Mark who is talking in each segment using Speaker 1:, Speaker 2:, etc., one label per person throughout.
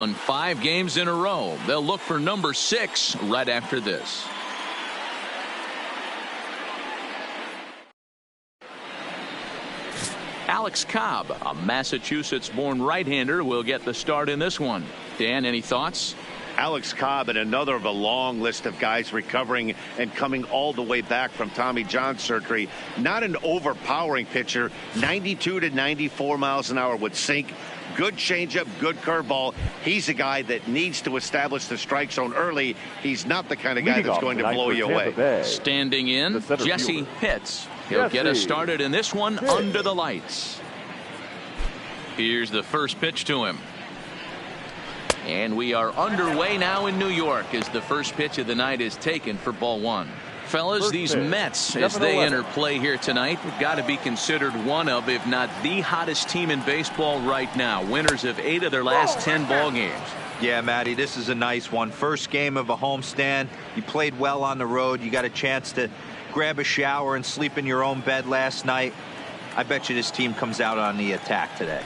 Speaker 1: won 5 games in a row. They'll look for number 6 right after this. Alex Cobb, a Massachusetts-born right-hander, will get the start in this one. Dan, any thoughts?
Speaker 2: Alex Cobb and another of a long list of guys recovering and coming all the way back from Tommy John surgery. Not an overpowering pitcher. 92 to 94 miles an hour would sink. Good changeup, good curveball. He's a guy that needs to establish the strike zone early. He's not the kind of guy that's going to blow you away.
Speaker 1: Standing in, Jesse Pitts. He'll get us started in this one under the lights. Here's the first pitch to him. And we are underway now in New York as the first pitch of the night is taken for ball 1. Fellas, these Mets, as they enter play here tonight, have got to be considered one of, if not the hottest team in baseball right now. Winners of 8 of their last 10 ball games.
Speaker 3: Yeah, Matty, this is a nice one. First game of a homestand. You played well on the road. You got a chance to grab a shower and sleep in your own bed last night. I bet you this team comes out on the attack today.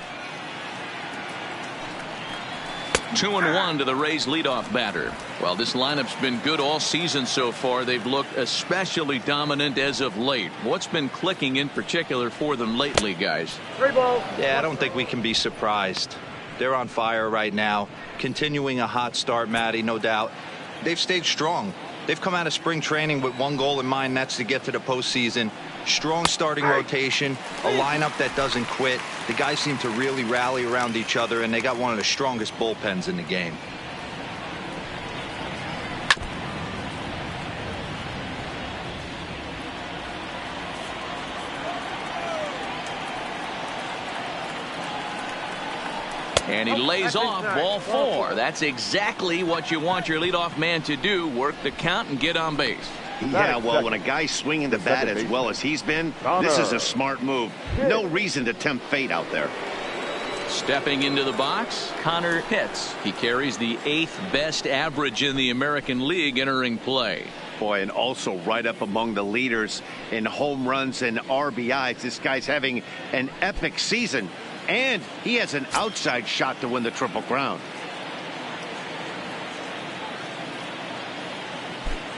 Speaker 1: 2-1 to the Rays leadoff batter. Well, this lineup's been good all season so far. They've looked especially dominant as of late. What's been clicking in particular for them lately, guys?
Speaker 3: Yeah, I don't think we can be surprised. They're on fire right now. Continuing a hot start, Matty, no doubt. They've stayed strong. They've come out of spring training with one goal in mind, that's to get to the postseason. Strong starting rotation, a lineup that doesn't quit. The guys seem to really rally around each other, and they got one of the strongest bullpens in the game.
Speaker 1: And he lays off ball 4. That's exactly what you want your leadoff man to do. Work the count and get on base.
Speaker 2: Yeah, well, when a guy's swinging the bat as well as he's been, this is a smart move. No reason to tempt fate out there.
Speaker 1: Stepping into the box, Connor Pitts. He carries the 8th best average in the American League entering play.
Speaker 2: Boy, and also right up among the leaders in home runs and RBIs. This guy's having an epic season, and he has an outside shot to win the Triple Crown.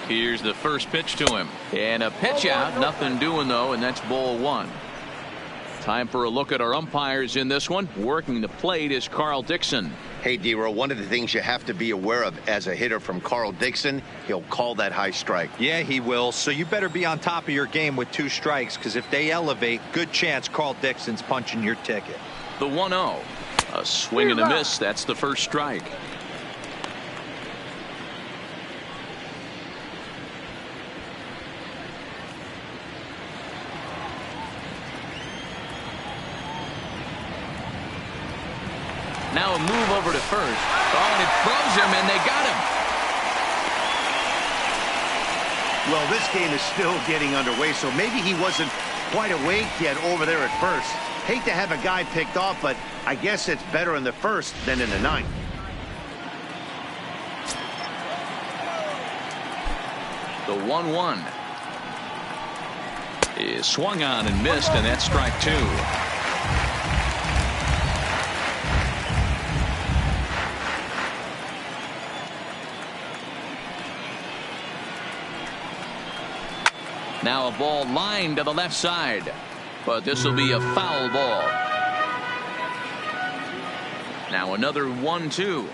Speaker 1: Here's the first pitch to him. And a pitch out. Nothing doing, though, and that's ball 1. Time for a look at our umpires in this one. Working the plate is Carl Dixon.
Speaker 2: Hey, D-Row, one of the things you have to be aware of as a hitter from Carl Dixon, he'll call that high strike.
Speaker 3: Yeah, he will. So you better be on top of your game with 2 strikes, because if they elevate, good chance Carl Dixon's punching your ticket.
Speaker 1: The 1-0. A swing and a miss. That's the first strike. Now a move over to first. Oh, and it throws him, and they got him.
Speaker 2: Well, this game is still getting underway, so maybe he wasn't quite awake yet over there at first. Hate to have a guy picked off, but I guess it's better in the first than in the 9th.
Speaker 1: The 1-1 is swung on and missed, and that's strike 2. Now a ball lined to the left side, but this will be a foul ball. Now another 1-2.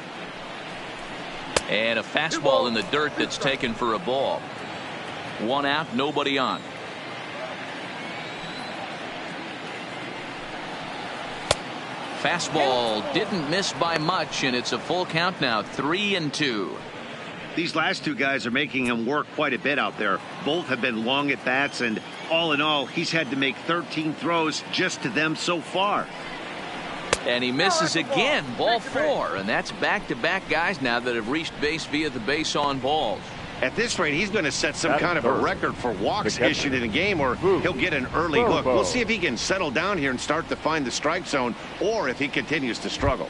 Speaker 1: And a fastball in the dirt that's taken for a ball. 1 out, nobody on. Fastball didn't miss by much, and it's a full count now, 3-2.
Speaker 2: These last 2 guys are making him work quite a bit out there. Both have been long at bats, and all in all, he's had to make 13 throws just to them so far.
Speaker 1: And he misses again, ball 4, and that's back-to-back guys now that have reached base via the base on balls.
Speaker 2: At this rate, he's going to set some kind of a record for walks issued in a game, or he'll get an early hook. We'll see if he can settle down here and start to find the strike zone, or if he continues to struggle.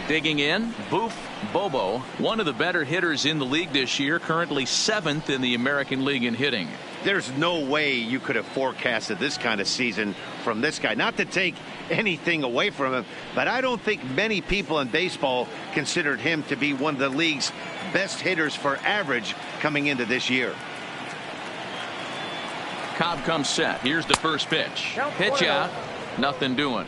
Speaker 1: Digging in, Boof Bobo, one of the better hitters in the league this year, currently 7th in the American League in hitting.
Speaker 2: There's no way you could have forecasted this kind of season from this guy. Not to take anything away from him, but I don't think many people in baseball considered him to be one of the league's best hitters for average coming into this year.
Speaker 1: Cobb comes set. Here's the first pitch. Pitch out. Nothing doing.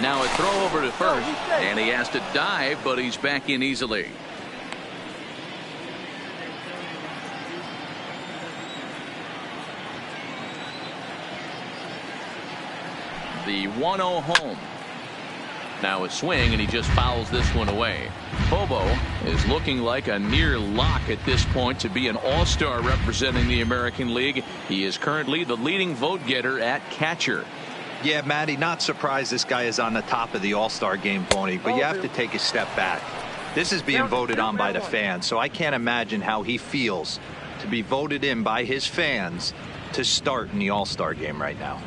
Speaker 1: Now a throw over to first, and he has to dive, but he's back in easily. The 1-0 home. Now a swing, and he just fouls this one away. Bobo is looking like a near lock at this point to be an all-star representing the American League. He is currently the leading vote getter at catcher.
Speaker 3: Yeah, Matty, not surprised this guy is on the top of the All-Star game, Pony, but you have to take a step back. This is being voted on by the fans, so I can't imagine how he feels to be voted in by his fans to start in the All-Star game right now.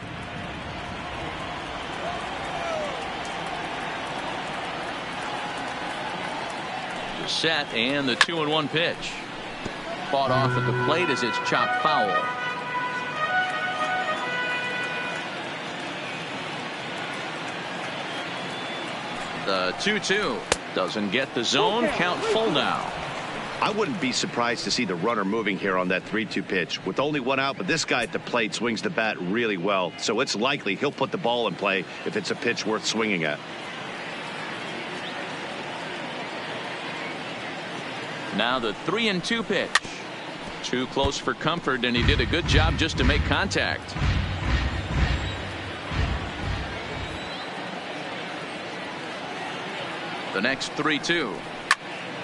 Speaker 1: The set and the 2-1 pitch. Fought off at the plate as it's chopped foul. The 2-2 doesn't get the zone. Count full now.
Speaker 2: I wouldn't be surprised to see the runner moving here on that 3-2 pitch. With only one out, but this guy at the plate swings the bat really well, so it's likely he'll put the ball in play if it's a pitch worth swinging at.
Speaker 1: Now the 3-2 pitch. Too close for comfort, and he did a good job just to make contact. The next 3-2.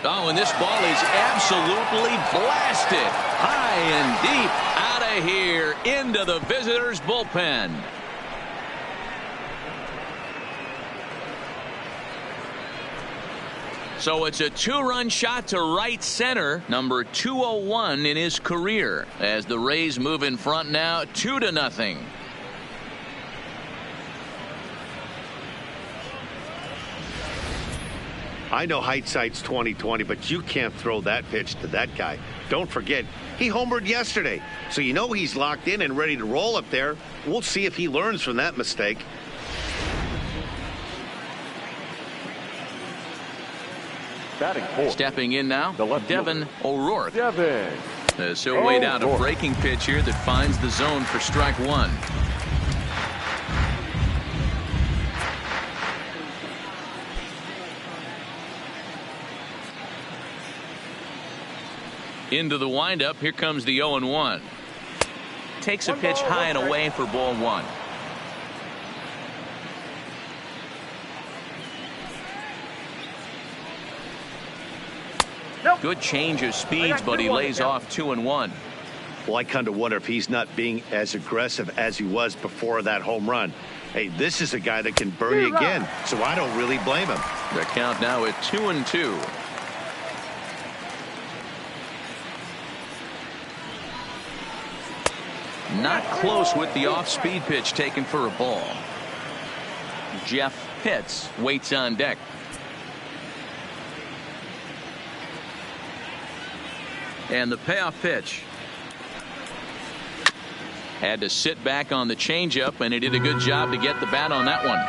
Speaker 1: Oh, and this ball is absolutely blasted. High and deep out of here into the visitors' bullpen. So it's a 2-run shot to right center, number 201 in his career, as the Rays move in front now 2-0.
Speaker 2: I know hindsight's 20/20, but you can't throw that pitch to that guy. Don't forget, he homered yesterday, so you know he's locked in and ready to roll up there. We'll see if he learns from that mistake.
Speaker 1: Stepping in now, Devin O'Rourke.
Speaker 4: Devin.
Speaker 1: So weighed out a breaking pitch here that finds the zone for strike one. Into the windup. Here comes the 0-1. Takes a pitch high and away for ball one. Good change of speeds, but he lays off 2-1.
Speaker 2: Well, I kind of wonder if he's not being as aggressive as he was before that home run. Hey, this is a guy that can burn you again, so I don't really blame him.
Speaker 1: The count now at 2-2. Not close with the off-speed pitch taken for a ball. Jeff Pitts waits on deck. And the payoff pitch. Had to sit back on the changeup, and he did a good job to get the bat on that one.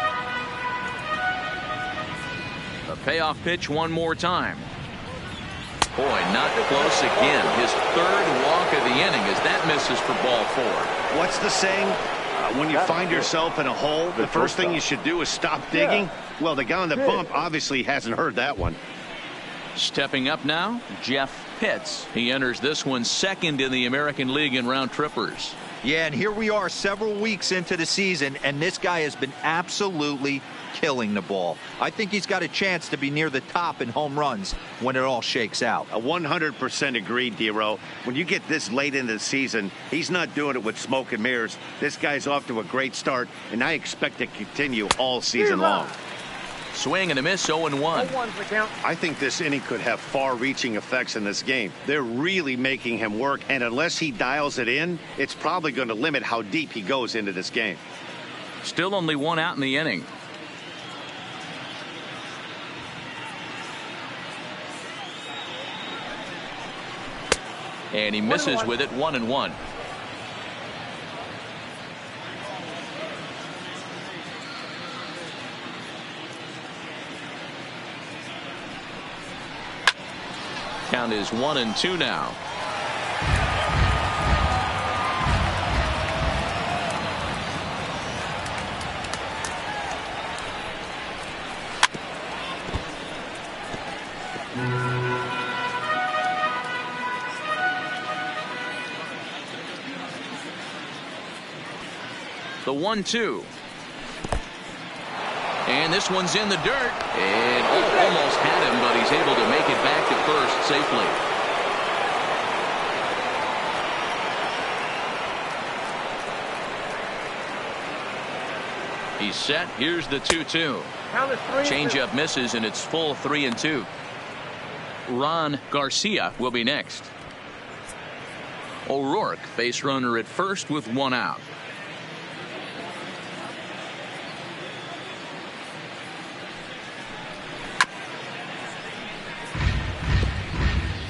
Speaker 1: The payoff pitch one more time. Boy, not close again. His third walk of the inning as that misses for ball four.
Speaker 2: What's the saying? When you find yourself in a hole, the first thing you should do is stop digging. Well, the guy on the bump obviously hasn't heard that one.
Speaker 1: Stepping up now, Jeff Pitts. He enters this one second in the American League in round trippers.
Speaker 3: Yeah, and here we are several weeks into the season, and this guy has been absolutely killing the ball. I think he's got a chance to be near the top in home runs when it all shakes out.
Speaker 2: 100% agreed, Dero. When you get this late into the season, he's not doing it with smoke and mirrors. This guy's off to a great start, and I expect to continue all season long.
Speaker 1: Swing and a miss, 0-1.
Speaker 2: I think this inning could have far-reaching effects in this game. They're really making him work, and unless he dials it in, it's probably going to limit how deep he goes into this game.
Speaker 1: Still only one out in the inning. And he misses with it, 1-1. Count is 1-2 now. The 1-2. And this one's in the dirt. And almost had him, but he's able to make it back to first safely. He's set. Here's the 2-2. Changeup misses, and it's full 3-2. Ron Garcia will be next. O'Rourke, base runner at first with 1 out.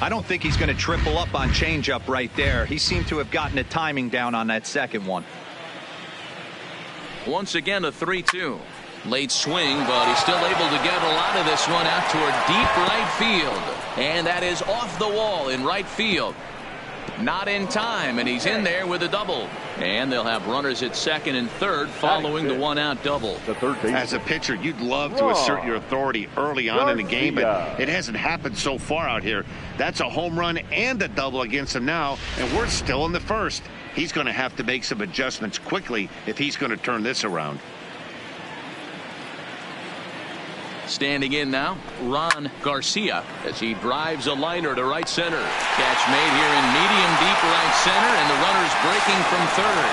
Speaker 3: I don't think he's going to triple up on changeup right there. He seemed to have gotten the timing down on that second one.
Speaker 1: Once again, a 3-2. Late swing, but he's still able to get a lot of this one out toward deep right field. And that is off the wall in right field. Not in time, and he's in there with a double. And they'll have runners at second and third following the 1-out double.
Speaker 2: As a pitcher, you'd love to assert your authority early on in the game, but it hasn't happened so far out here. That's a home run and a double against him now, and we're still in the first. He's going to have to make some adjustments quickly if he's going to turn this around.
Speaker 1: Standing in now, Ron Garcia, as he drives a liner to right center. Catch made here in medium deep right center, and the runner's breaking from third.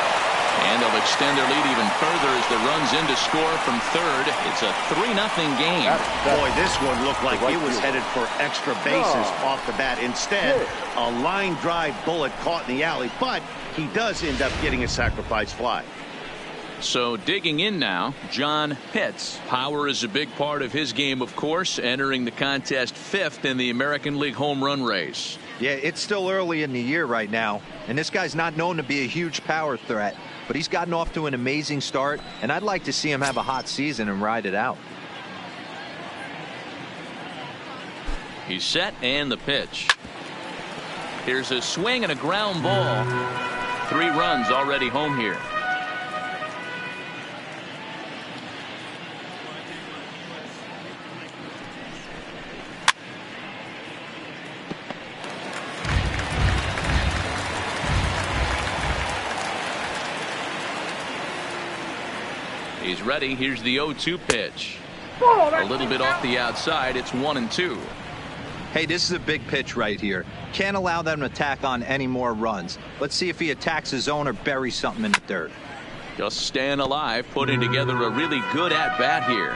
Speaker 1: And they'll extend their lead even further as the runs in to score from third. It's a 3-0 game.
Speaker 2: Boy, this one looked like it was headed for extra bases off the bat. Instead, a line drive bullet caught in the alley, but he does end up getting a sacrifice fly.
Speaker 1: So digging in now, John Pitts. Power is a big part of his game, of course, entering the contest 5th in the American League home run race.
Speaker 3: Yeah, it's still early in the year right now, and this guy's not known to be a huge power threat, but he's gotten off to an amazing start, and I'd like to see him have a hot season and ride it out.
Speaker 1: He's set, and the pitch. Here's a swing and a ground ball. 3 runs already home here. He's ready. Here's the 0-2 pitch. A little bit off the outside. It's 1-2.
Speaker 3: Hey, this is a big pitch right here. Can't allow them to tack on any more runs. Let's see if he attacks his zone or buries something in the dirt.
Speaker 1: Just staying alive, putting together a really good at-bat here.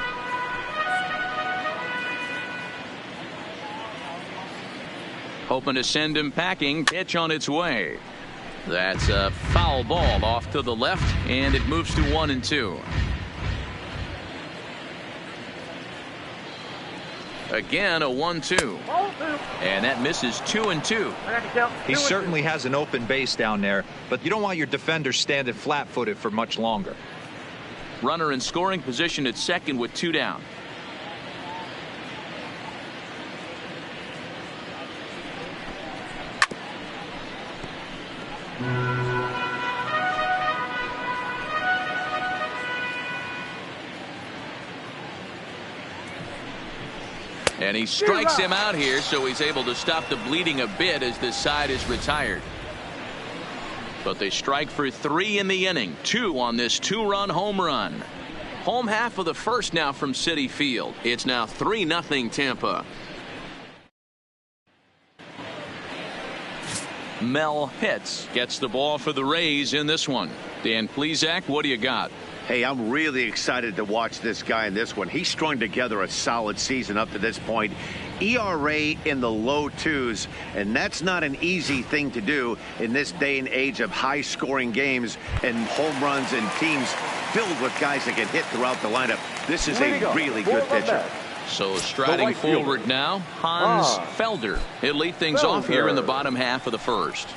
Speaker 1: Hoping to send him packing. Pitch on its way. That's a foul ball off to the left, and it moves to 1-2. Again, a 1-2. And that misses 2-2.
Speaker 3: He certainly has an open base down there, but you don't want your defender standing flat-footed for much longer.
Speaker 1: Runner in scoring position at second with 2 down. And he strikes him out here, so he's able to stop the bleeding a bit as this side is retired. But they strike for 3 in the inning. 2 on this 2-run home run. Home half of the first now from Citi Field. It's now 3-0 Tampa. Mel Pitts gets the ball for the Rays in this one. Dan Plesac, what do you got?
Speaker 2: Hey, I'm really excited to watch this guy in this one. He's strung together a solid season up to this point. ERA in the low 2s, and that's not an easy thing to do in this day and age of high-scoring games and home runs and teams filled with guys that get hit throughout the lineup. This is a really good pitcher.
Speaker 1: So striding forward now, Hans Felder. He'll lead things off here in the bottom half of the first.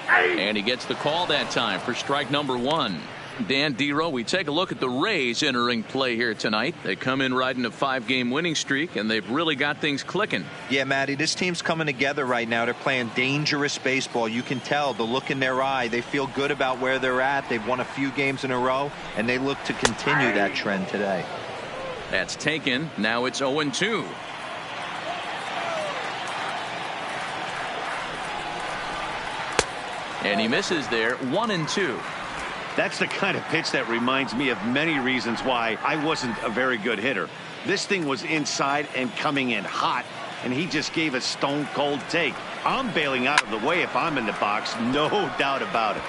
Speaker 1: And he gets the call that time for strike number 1. Dan Dero, we take a look at the Rays entering play here tonight. They come in riding a 5-game winning streak, and they've really got things clicking.
Speaker 3: Yeah, Matty, this team's coming together right now. They're playing dangerous baseball. You can tell the look in their eye. They feel good about where they're at. They've won a few games in a row, and they look to continue that trend today.
Speaker 1: That's taken. Now it's 0-2. And he misses there. 1-2.
Speaker 2: That's the kind of pitch that reminds me of many reasons why I wasn't a very good hitter. This thing was inside and coming in hot, and he just gave a stone cold take. I'm bailing out of the way if I'm in the box, no doubt about it.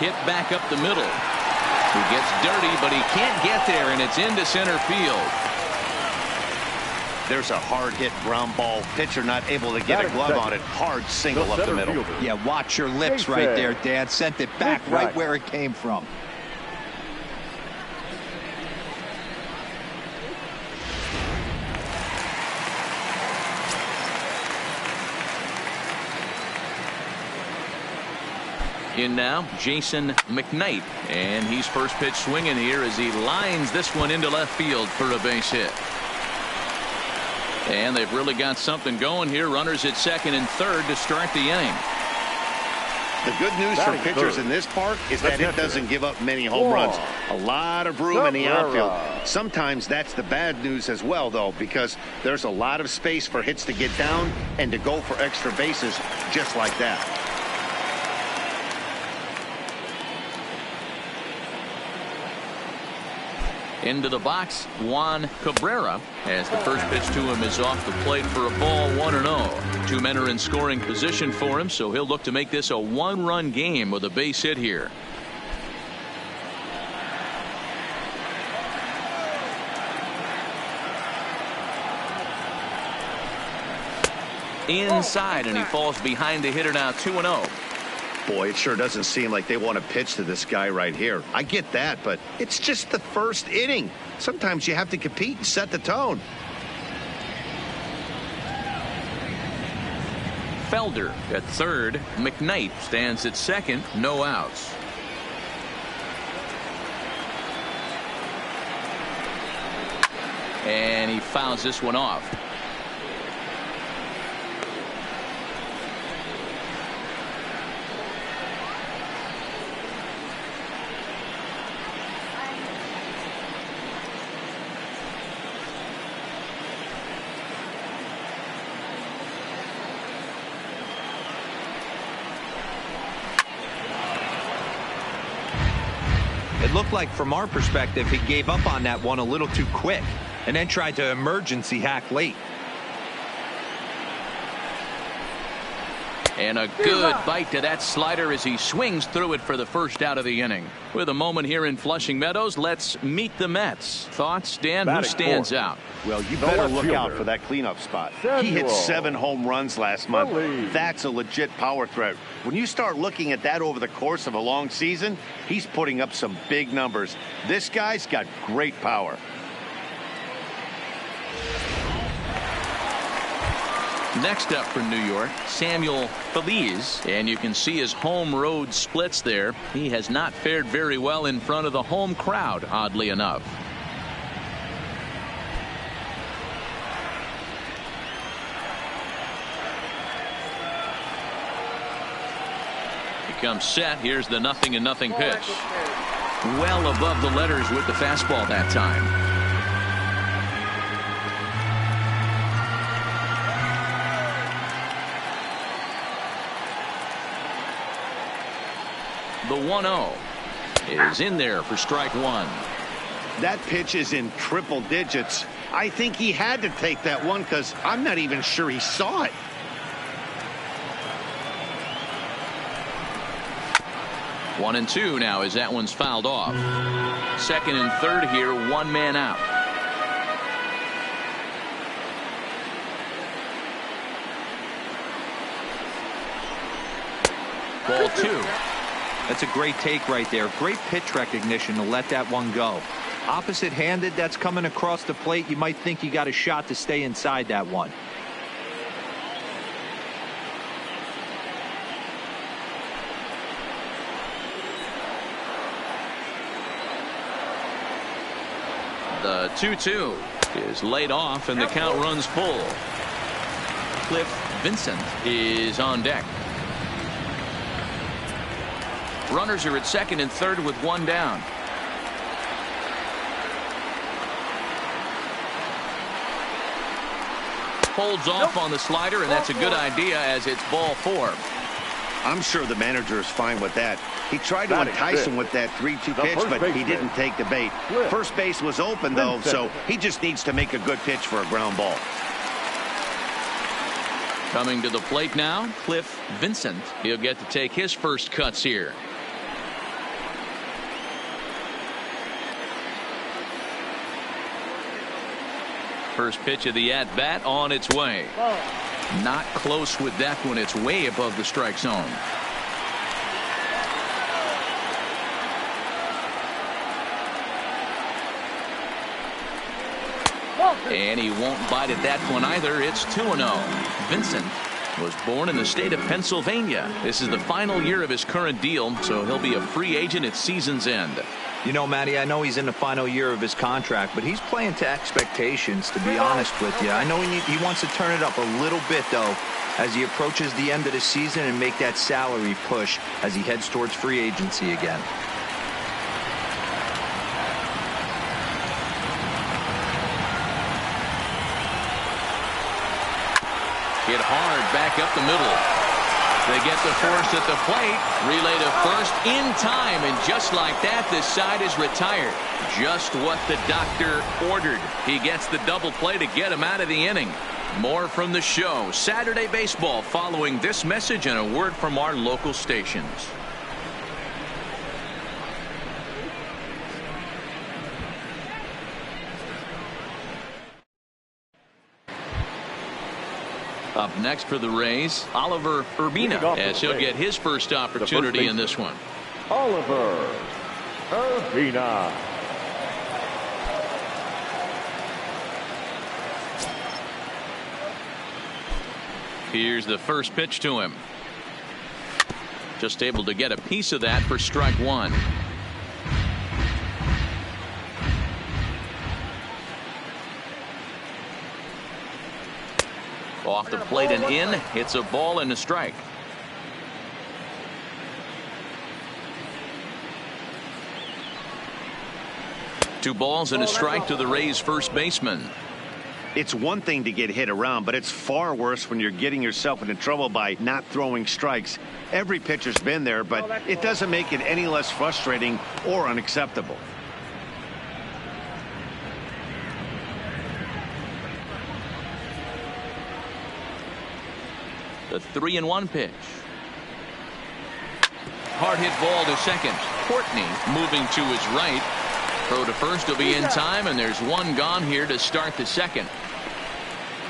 Speaker 1: Hit back up the middle. He gets dirty, but he can't get there, and it's into center field.
Speaker 2: There's a hard hit ground ball. Pitcher not able to get a glove on it. Hard single up the middle.
Speaker 3: Yeah, watch your lips right there, Dan. Sent it back right where it came from.
Speaker 1: In now, Jason McKnight, and he's first pitch swinging here as he lines this one into left field for a base hit. And they've really got something going here. Runners at second and third to start the inning.
Speaker 2: The good news for pitchers in this park is that it doesn't give up many home runs. A lot of room in the outfield. Sometimes that's the bad news as well, though, because there's a lot of space for hits to get down and to go for extra bases just like that.
Speaker 1: Into the box, Juan Cabrera, as the first pitch to him is off the plate for a ball. 1-0. Two men are in scoring position for him, so he'll look to make this a 1-run game with a base hit here. Inside, and he falls behind the hitter now. 2-0.
Speaker 2: Boy, it sure doesn't seem like they want to pitch to this guy right here. I get that, but it's just the first inning. Sometimes you have to compete and set the tone.
Speaker 1: Felder at third. McKnight stands at second. No outs. And he fouls this one off.
Speaker 3: It looked like from our perspective he gave up on that one a little too quick and then tried to emergency hack late.
Speaker 1: And a good bite to that slider as he swings through it for the first out of the inning. With a moment here in Flushing Meadows, let's meet the Mets. Thoughts, Dan? Who stands out?
Speaker 2: Well, you better look out for that cleanup spot. He hit 7 home runs last month. That's a legit power threat. When you start looking at that over the course of a long season, he's putting up some big numbers. This guy's got great power.
Speaker 1: Next up for New York, Samuel Feliz, and you can see his home road splits there. He has not fared very well in front of the home crowd, oddly enough. He comes set. Here's the 0-0 pitch. Well above the letters with the fastball that time. The 1-0 is in there for strike one.
Speaker 2: That pitch is in triple digits. I think he had to take that one because I'm not even sure he saw it.
Speaker 1: One and two now as that one's fouled off. Second and third here, one man out. Ball two.
Speaker 3: That's a great take right there. Great pitch recognition to let that one go. Opposite-handed, that's coming across the plate. You might think you got a shot to stay inside that one.
Speaker 1: The 2-2 is laid off, and the count runs full. Cliff Vincent is on deck. Runners are at second and third with one down. Holds off on the slider, and that's a good idea as it's ball 4.
Speaker 2: I'm sure the manager is fine with that. He tried to entice him with that 3-2 pitch, but he didn't take the bait. First base was open, though, so he just needs to make a good pitch for a ground ball.
Speaker 1: Coming to the plate now, Cliff Vincent. He'll get to take his first cuts here. First pitch of the at-bat on its way. Not close with that one. It's way above the strike zone. And he won't bite at that one either. It's 2-0. Vincent was born in the state of Pennsylvania. This is the final year of his current deal, so he'll be a free agent at season's end.
Speaker 3: You know, Matty, I know he's in the final year of his contract, but he's playing to expectations, to be honest with you. I know he wants to turn it up a little bit, though, as he approaches the end of the season and make that salary push as he heads towards free agency again.
Speaker 1: Hit hard back up the middle. They get the force at the plate. Relay to first in time, and just like that, this side is retired. Just what the doctor ordered. He gets the double play to get him out of the inning. More from the show. Saturday Baseball following this message and a word from our local stations. Up next for the Rays, Oliver Urbina, as he'll get his first opportunity in this one.
Speaker 4: Oliver Urbina.
Speaker 1: Here's the first pitch to him. Just able to get a piece of that for strike one. Off the plate and in. It's a ball and a strike. Two balls and a strike to the Rays first baseman.
Speaker 2: It's one thing to get hit around, but it's far worse when you're getting yourself into trouble by not throwing strikes. Every pitcher's been there, but it doesn't make it any less frustrating or unacceptable.
Speaker 1: The 3-1 pitch. Hard hit ball to second. Courtney moving to his right. Throw to first will be in time, and there's one gone here to start the second.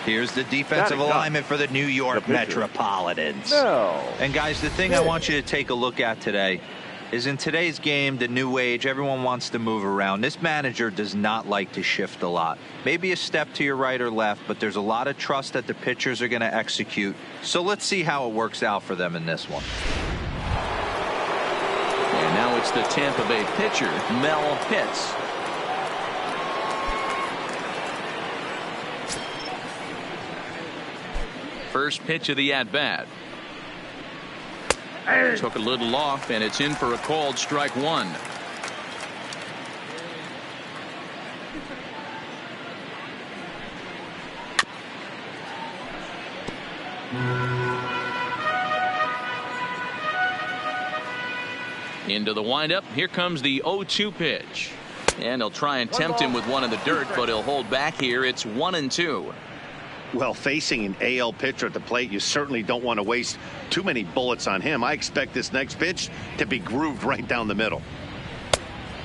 Speaker 3: Here's the defensive alignment for the New York Metropolitans.
Speaker 4: No.
Speaker 3: And guys, the thing I want you to take a look at today is in today's game, the new age, everyone wants to move around. This manager does not like to shift a lot. Maybe a step to your right or left, but there's a lot of trust that the pitchers are going to execute. So let's see how it works out for them in this one.
Speaker 1: And now it's the Tampa Bay pitcher, Mel Pitts. First pitch of the at-bat. Took a little off, and it's in for a called strike one. Into the windup. Here comes the 0-2 pitch. And he'll try and tempt him with one in the dirt, but he'll hold back here. It's 1-2.
Speaker 2: Well, facing an AL pitcher at the plate, you certainly don't want to waste too many bullets on him. I expect this next pitch to be grooved right down the middle.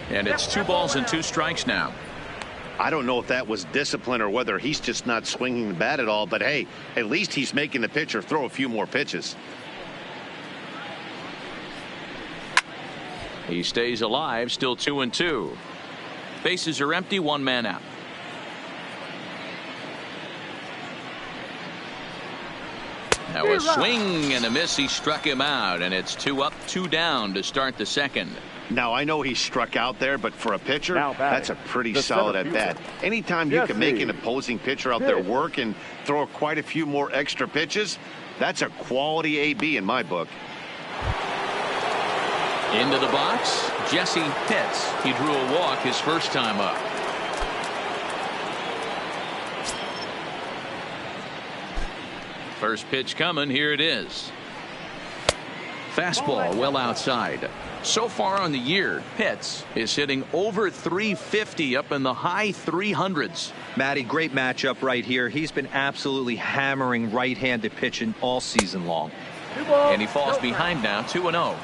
Speaker 1: And it's 2 balls and 2 strikes now.
Speaker 2: I don't know if that was discipline or whether he's just not swinging the bat at all, but hey, at least he's making the pitcher throw a few more pitches.
Speaker 1: He stays alive, still 2-2. Bases are empty, one man out. Now a swing and a miss. He struck him out, and it's 2 up, 2 down to start the second.
Speaker 2: Now, I know he struck out there, but for a pitcher, that's a pretty solid at bat. Anytime you can make an opposing pitcher out there work and throw quite a few more extra pitches, that's a quality AB in my book.
Speaker 1: Into the box, Jesse Pitts. He drew a walk his first time up. First pitch coming. Here it is. Fastball well outside. So far on the year, Pitts is hitting over 350, up in the high 300s.
Speaker 3: Matty, great matchup right here. He's been absolutely hammering right-handed pitching all season long.
Speaker 1: And he falls behind now, 2-0.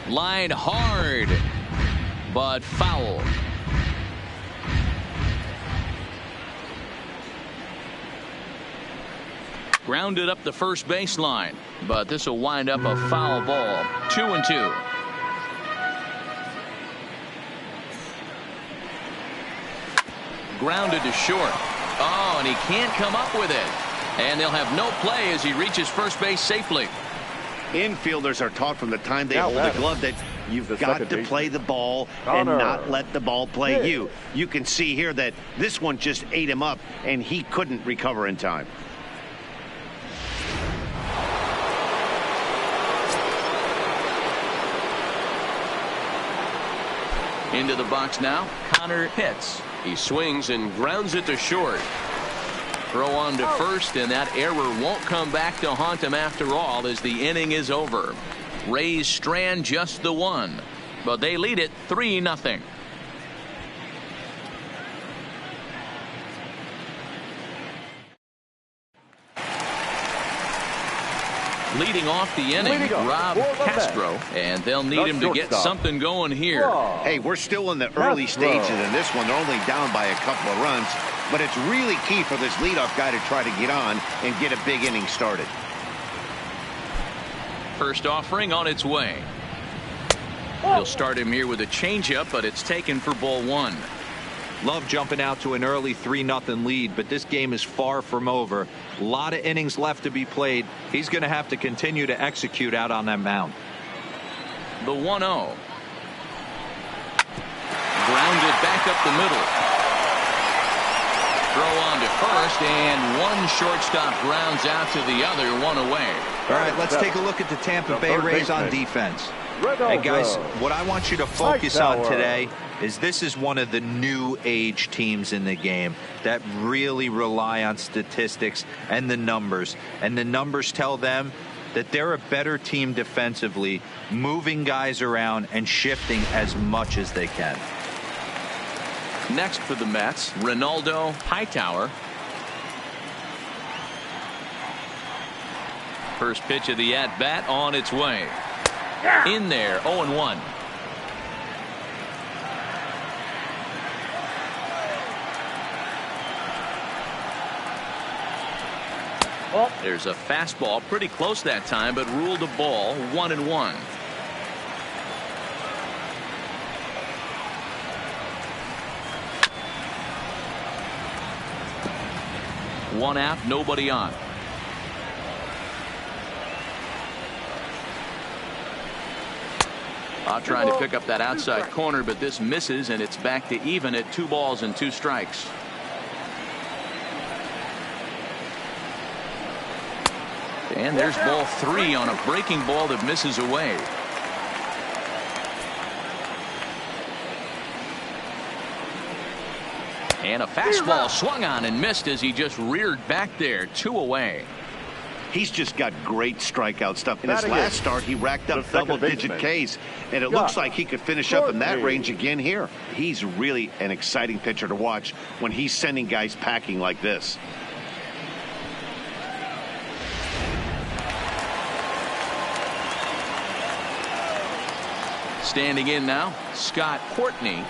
Speaker 1: Line hard, but foul. Grounded up the first baseline, but this will wind up a foul ball. 2-2. Grounded to short. Oh, and he can't come up with it. And they'll have no play as he reaches first base safely.
Speaker 2: Infielders are taught from the time they hold the glove that you've got to play the ball and not let the ball play you. You can see here that this one just ate him up, and he couldn't recover in time.
Speaker 1: Into the box now, Connor Pitts. He swings and grounds it to short. Throw on to first, and that error won't come back to haunt him after all as the inning is over. Rays strand just the one, but they lead it 3-0. Leading off the inning, Rob Castro, and they'll need him to get something going here.
Speaker 2: Hey, we're still in the early stages in this one. They're only down by a couple of runs, but it's really key for this leadoff guy to try to get on and get a big inning started.
Speaker 1: First offering on its way. He'll start him here with a changeup, but it's taken for ball one.
Speaker 3: Love jumping out to an early 3-0 lead, but this game is far from over. A lot of innings left to be played. He's going to have to continue to execute out on that mound.
Speaker 1: The 1-0. Grounded back up the middle. Throw on to first, and one shortstop grounds out to the other, one away.
Speaker 3: All right, let's take a look at the Tampa Bay Rays on defense. Hey guys, what I want you to focus on today is this is one of the new age teams in the game that really rely on statistics and the numbers. And the numbers tell them that they're a better team defensively, moving guys around and shifting as much as they can.
Speaker 1: Next for the Mets, Ronaldo Hightower. First pitch of the at-bat on its way. In there, 0-1. There's a fastball pretty close that time, but ruled a ball, 1-1. One out, nobody on. Trying to pick up that outside corner, but this misses, and it's back to even at 2 balls and 2 strikes. And there's ball 3 on a breaking ball that misses away. And a fastball swung on and missed as he just reared back there, 2 away.
Speaker 2: He's just got great strikeout stuff. In his last start, he racked up double-digit Ks, and it looks like he could finish up in that range again here. He's really an exciting pitcher to watch when he's sending guys packing like this.
Speaker 1: Standing in now, Scott Courtney.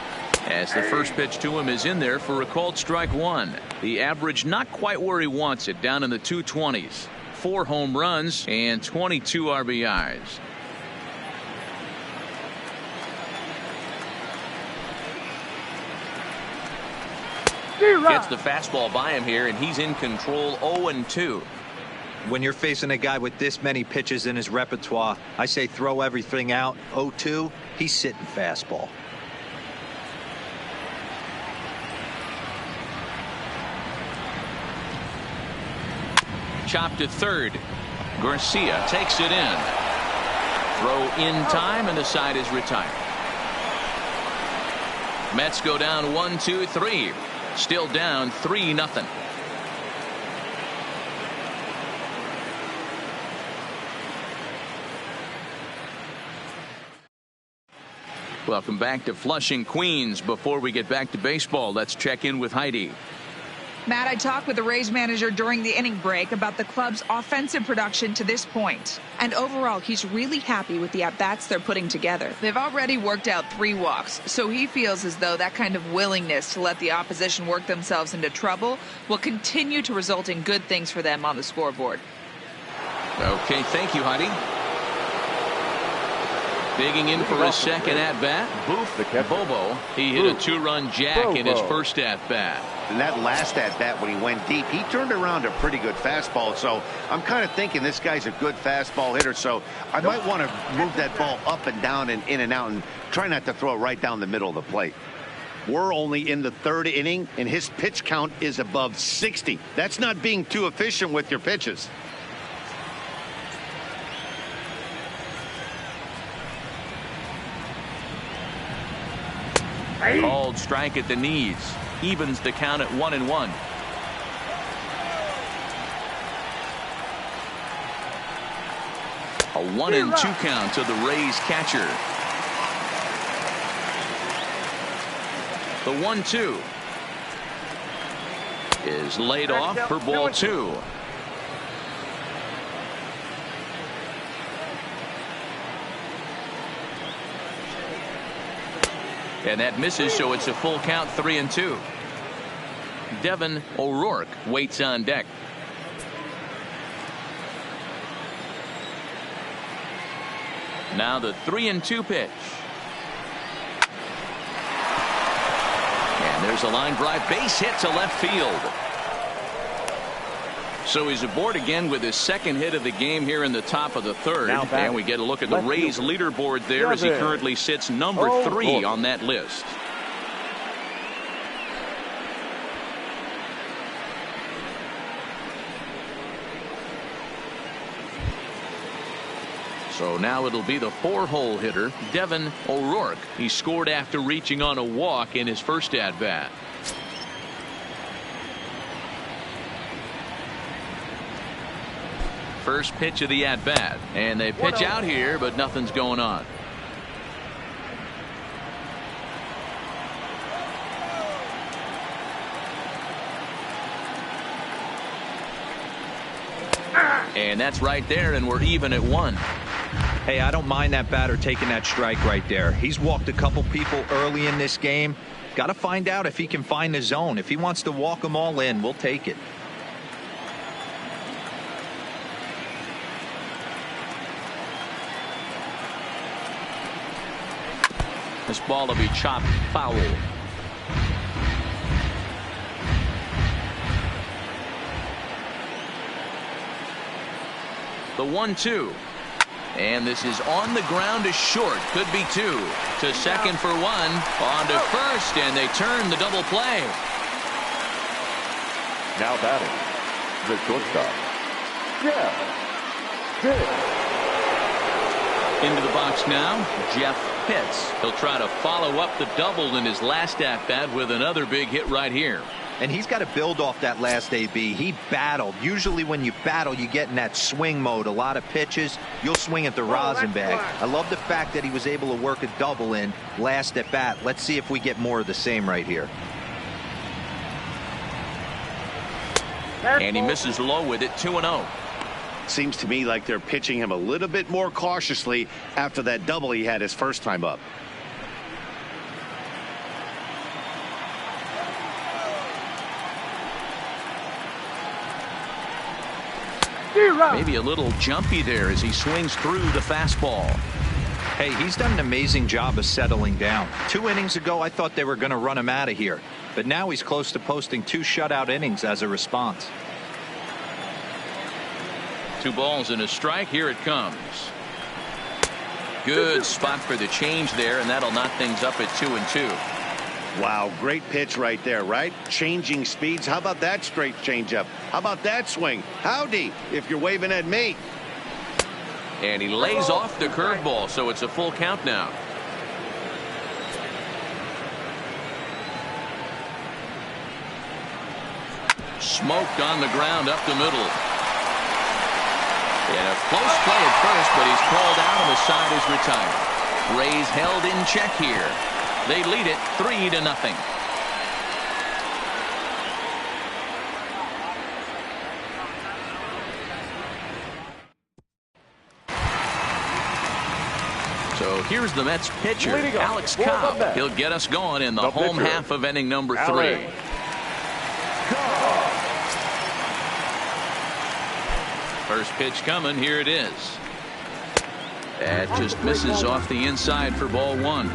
Speaker 1: As the first pitch to him is in there for a called strike one. The average not quite where he wants it, down in the 220s. 4 home runs and 22 RBIs. Gets the fastball by him here, and he's in control. 0-2.
Speaker 3: When you're facing a guy with this many pitches in his repertoire, I say throw everything out. 0-2, he's sitting fastball.
Speaker 1: Chop to third. Garcia takes it in. Throw in time, and the side is retired. Mets go down 1-2-3. Still down 3-0. Welcome back to Flushing, Queens. Before we get back to baseball, let's check in with Heidi.
Speaker 5: Matt, I talked with the Rays manager during the inning break about the club's offensive production to this point. And overall, he's really happy with the at-bats they're putting together. They've already worked out 3 walks, so he feels as though that kind of willingness to let the opposition work themselves into trouble will continue to result in good things for them on the scoreboard.
Speaker 1: Okay, thank you, Heidi. Digging in for his second at-bat, Bobo. He hit a 2-run jack in his first at-bat.
Speaker 2: And that last at-bat when he went deep, he turned around a pretty good fastball. So I'm kind of thinking this guy's a good fastball hitter. So I might want to move that ball up and down and in and out and try not to throw it right down the middle of the plate. We're only in the 3rd inning, and his pitch count is above 60. That's not being too efficient with your pitches.
Speaker 1: Called strike at the knees. Evens the count at 1-1. A 1-2 count to the Rays catcher. The 1-2 is laid off for ball 2. And that misses, so it's a full count, 3-2. Devin O'Rourke waits on deck. Now the 3-2 pitch. And there's a line drive, base hit to left field. So he's aboard again with his second hit of the game here in the top of the 3rd. And we get a look at the Rays leaderboard there as he currently sits number 3 on that list. So now it'll be the 4-hole hitter, Devin O'Rourke. He scored after reaching on a walk in his first at-bat. First pitch of the at-bat, and they pitch out here, but nothing's going on. And that's right there, and we're even at 1.
Speaker 3: Hey, I don't mind that batter taking that strike right there. He's walked a couple people early in this game. Got to find out if he can find the zone. If he wants to walk them all in, we'll take it.
Speaker 1: This ball will be chopped foul. The 1-2. And this is on the ground to short. Could be 2. To second for 1. On to first, and they turn the double play.
Speaker 4: Now batting, the shortstop, Jeff Pitts.
Speaker 1: Into the box now, Jeff Pitts. He'll try to follow up the double in his last at-bat with another big hit right here.
Speaker 3: And he's got to build off that last AB. He battled. Usually when you battle, you get in that swing mode. A lot of pitches, you'll swing at the rosin bag. I love the fact that he was able to work a double in last at bat. Let's see if we get more of the same right here.
Speaker 1: And he misses low with it, 2-0.
Speaker 2: Seems to me like they're pitching him a little bit more cautiously after that double he had his first time up.
Speaker 1: Maybe a little jumpy there as he swings through the fastball.
Speaker 3: Hey, he's done an amazing job of settling down. 2 innings ago, I thought they were going to run him out of here. But now he's close to posting 2 shutout innings as a response.
Speaker 1: 2 balls and a strike. Here it comes. Good spot for the change there, and that'll knock things up at 2-2.
Speaker 2: Wow, great pitch right there, right? Changing speeds. How about that straight changeup? How about that swing? Howdy, if you're waving at me.
Speaker 1: And he lays off the curveball, so it's a full count now. Smoked on the ground up the middle. And a close play at first, but he's called out and the side is retired. Rays held in check here. They lead it 3-0. So here's the Mets pitcher, Alex Cobb. He'll get us going in the home half of inning number 3. First pitch coming. Here it is. That just misses off the inside for ball 1.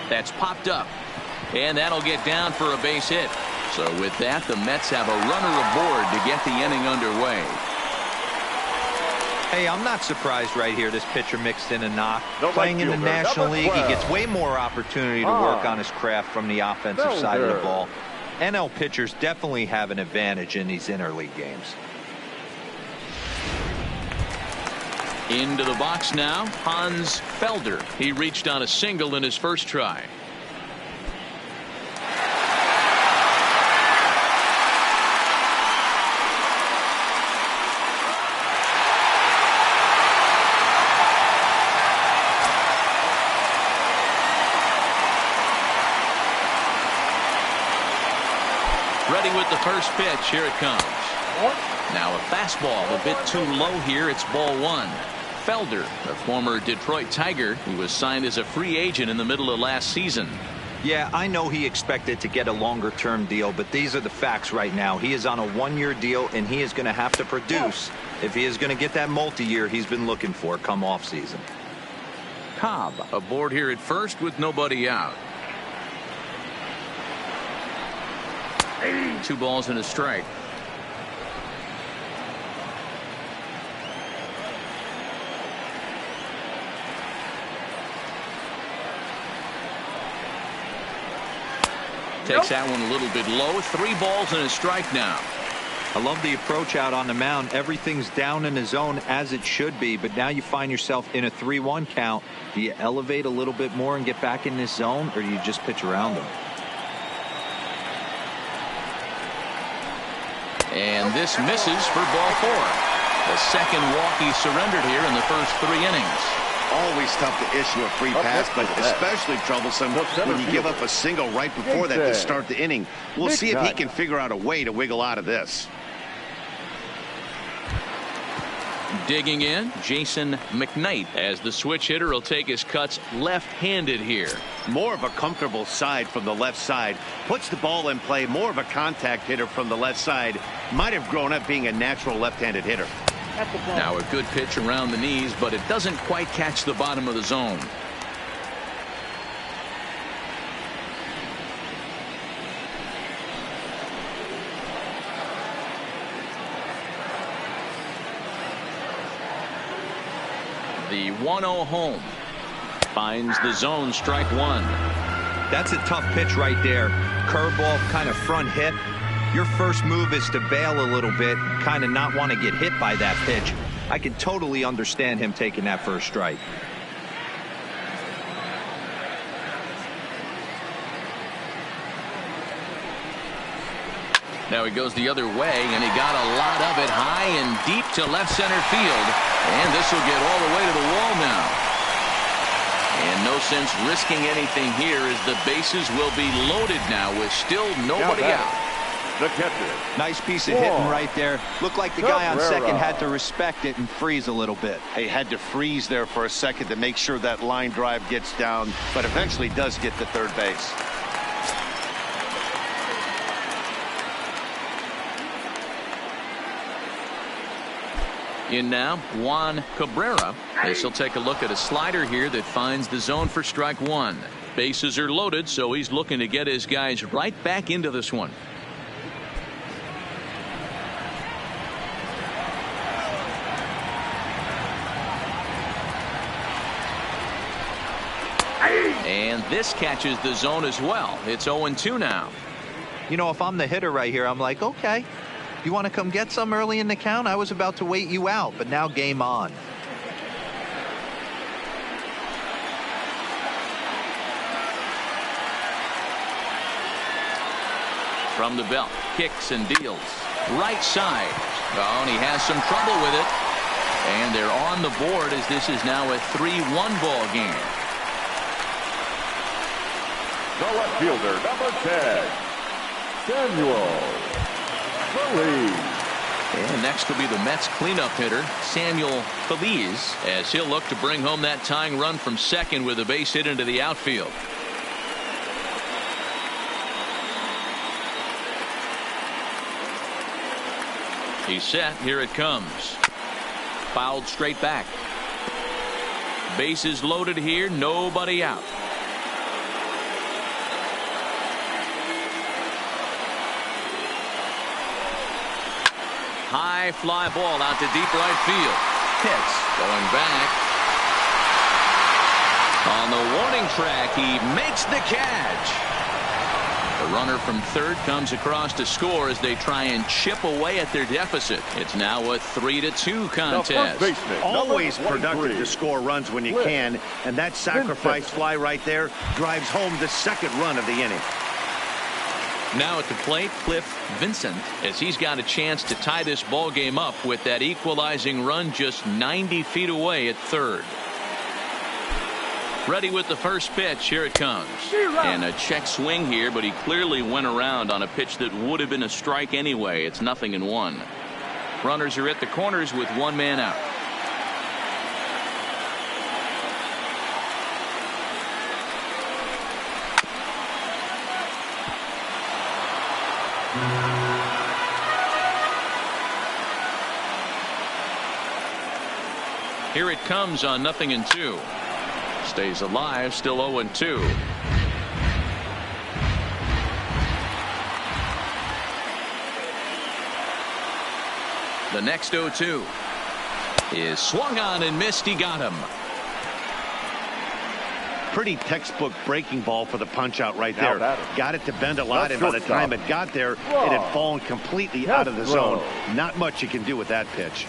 Speaker 1: That's popped up. And that'll get down for a base hit. So with that, the Mets have a runner aboard to get the inning underway.
Speaker 3: Hey, I'm not surprised right here. This pitcher mixed in a knock. Playing in the National League, he gets way more opportunity to work on his craft from the offensive side of the ball. NL pitchers definitely have an advantage in these interleague games.
Speaker 1: Into the box now, Hans Felder. He reached on a single in his first try. Ready with the first pitch. Here it comes. Now a fastball a bit too low here. It's ball 1. Felder, a former Detroit Tiger, who was signed as a free agent in the middle of last season.
Speaker 3: Yeah, I know he expected to get a longer-term deal, but these are the facts right now. He is on a 1-year deal, and he is going to have to produce if he is going to get that multi-year he's been looking for come off-season.
Speaker 1: Cobb aboard here at first with nobody out. 2 balls and a strike. Takes that one a little bit low. 3 balls and a strike now.
Speaker 3: I love the approach out on the mound. Everything's down in the zone as it should be, but now you find yourself in a 3-1 count. Do you elevate a little bit more and get back in this zone, or do you just pitch around them?
Speaker 1: And this misses for ball 4. The second walk he surrendered here in the first 3 innings.
Speaker 2: Always tough to issue a free pass, but especially troublesome when you give up a single right before that to start the inning. We'll see if he can figure out a way to wiggle out of this.
Speaker 1: Digging in, Jason McKnight, as the switch hitter will take his cuts left-handed here.
Speaker 2: More of a comfortable side from the left side. Puts the ball in play. More of a contact hitter from the left side. Might have grown up being a natural left-handed hitter.
Speaker 1: Now a good pitch around the knees, but it doesn't quite catch the bottom of the zone. The 1-0 home. Finds the zone, strike 1.
Speaker 3: That's a tough pitch right there. Curveball, kind of front hit. Your first move is to bail a little bit, kind of not want to get hit by that pitch. I can totally understand him taking that first strike.
Speaker 1: Now he goes the other way, and he got a lot of it high and deep to left center field. And this will get all the way to the wall now. And no sense risking anything here as the bases will be loaded now with still nobody out.
Speaker 4: the catcher.
Speaker 3: Nice piece of hitting right there. Looked like the guy on second had to respect it and freeze a little bit.
Speaker 2: He had to freeze there for a second to make sure that line drive gets down, but eventually does get to third base.
Speaker 1: In now, Juan Cabrera, as he'll take a look at a slider here that finds the zone for strike one. Bases are loaded, so he's looking to get his guys right back into this one. And this catches the zone as well. It's 0-2 now.
Speaker 3: You know, if I'm the hitter right here, I'm like, okay, you want to come get some early in the count? I was about to wait you out, but now game on.
Speaker 1: From the belt, kicks and deals. Right side. Oh, and he has some trouble with it. And they're on the board as this is now a 3-1 ball game.
Speaker 4: The left fielder, number 10, Samuel Feliz.
Speaker 1: And next will be the Mets cleanup hitter, Samuel Feliz, as he'll look to bring home that tying run from second with a base hit into the outfield. He's set. Here it comes. Fouled straight back. Bases loaded here. Nobody out. High fly ball out to deep right field. Hits. Going back. On the warning track, he makes the catch. The runner from third comes across to score as they try and chip away at their deficit. It's now a 3-2 contest.
Speaker 2: Always productive to score runs when you can, and that sacrifice fly right there drives home the second run of the inning.
Speaker 1: Now at the plate, Cliff Vincent, as he's got a chance to tie this ball game up with that equalizing run just 90 feet away at third. Ready with the first pitch. Here it comes. And a check swing here, but he clearly went around on a pitch that would have been a strike anyway. It's 0-1. Runners are at the corners with one man out. Here it comes on 0-2. Stays alive, still 0-2. The next 0-2 is swung on and missed. He got him.
Speaker 2: Pretty textbook breaking ball for the punch out right there. Got it to bend a lot, and by the time it got there, it had fallen completely out of the zone. Not much you can do with that pitch.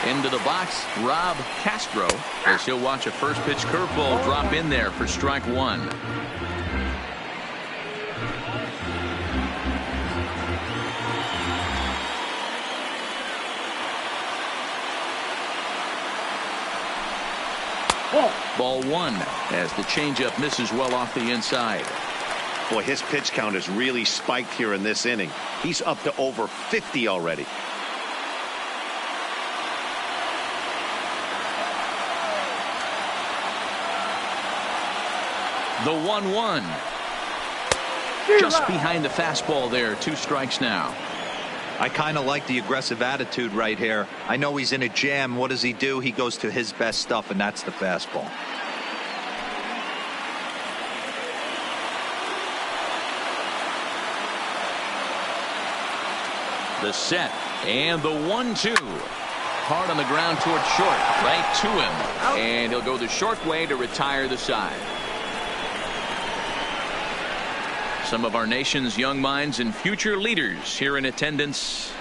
Speaker 1: Into the box, Rob Castro, as he'll watch a first pitch curveball drop in there for strike one. Ball one as the changeup misses well off the inside.
Speaker 2: Boy, his pitch count has really spiked here in this inning. He's up to over 50 already.
Speaker 1: The 1-1. Just behind the fastball there. 2 strikes now.
Speaker 3: I kind of like the aggressive attitude right here. I know he's in a jam. What does he do? He goes to his best stuff, and that's the fastball.
Speaker 1: The set and the 1-2. Hard on the ground towards short. Right to him. And he'll go the short way to retire the side. Some of our nation's young minds and future leaders here in attendance.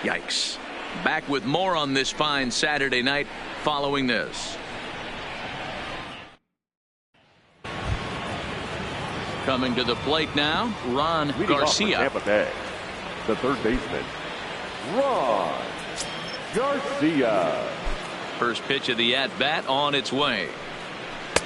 Speaker 1: Yikes. Back with more on this fine Saturday night following this. Coming to the plate now, Ron Garcia.
Speaker 4: Tampa Bay, the third baseman, Ron Garcia.
Speaker 1: First pitch of the at-bat on its way.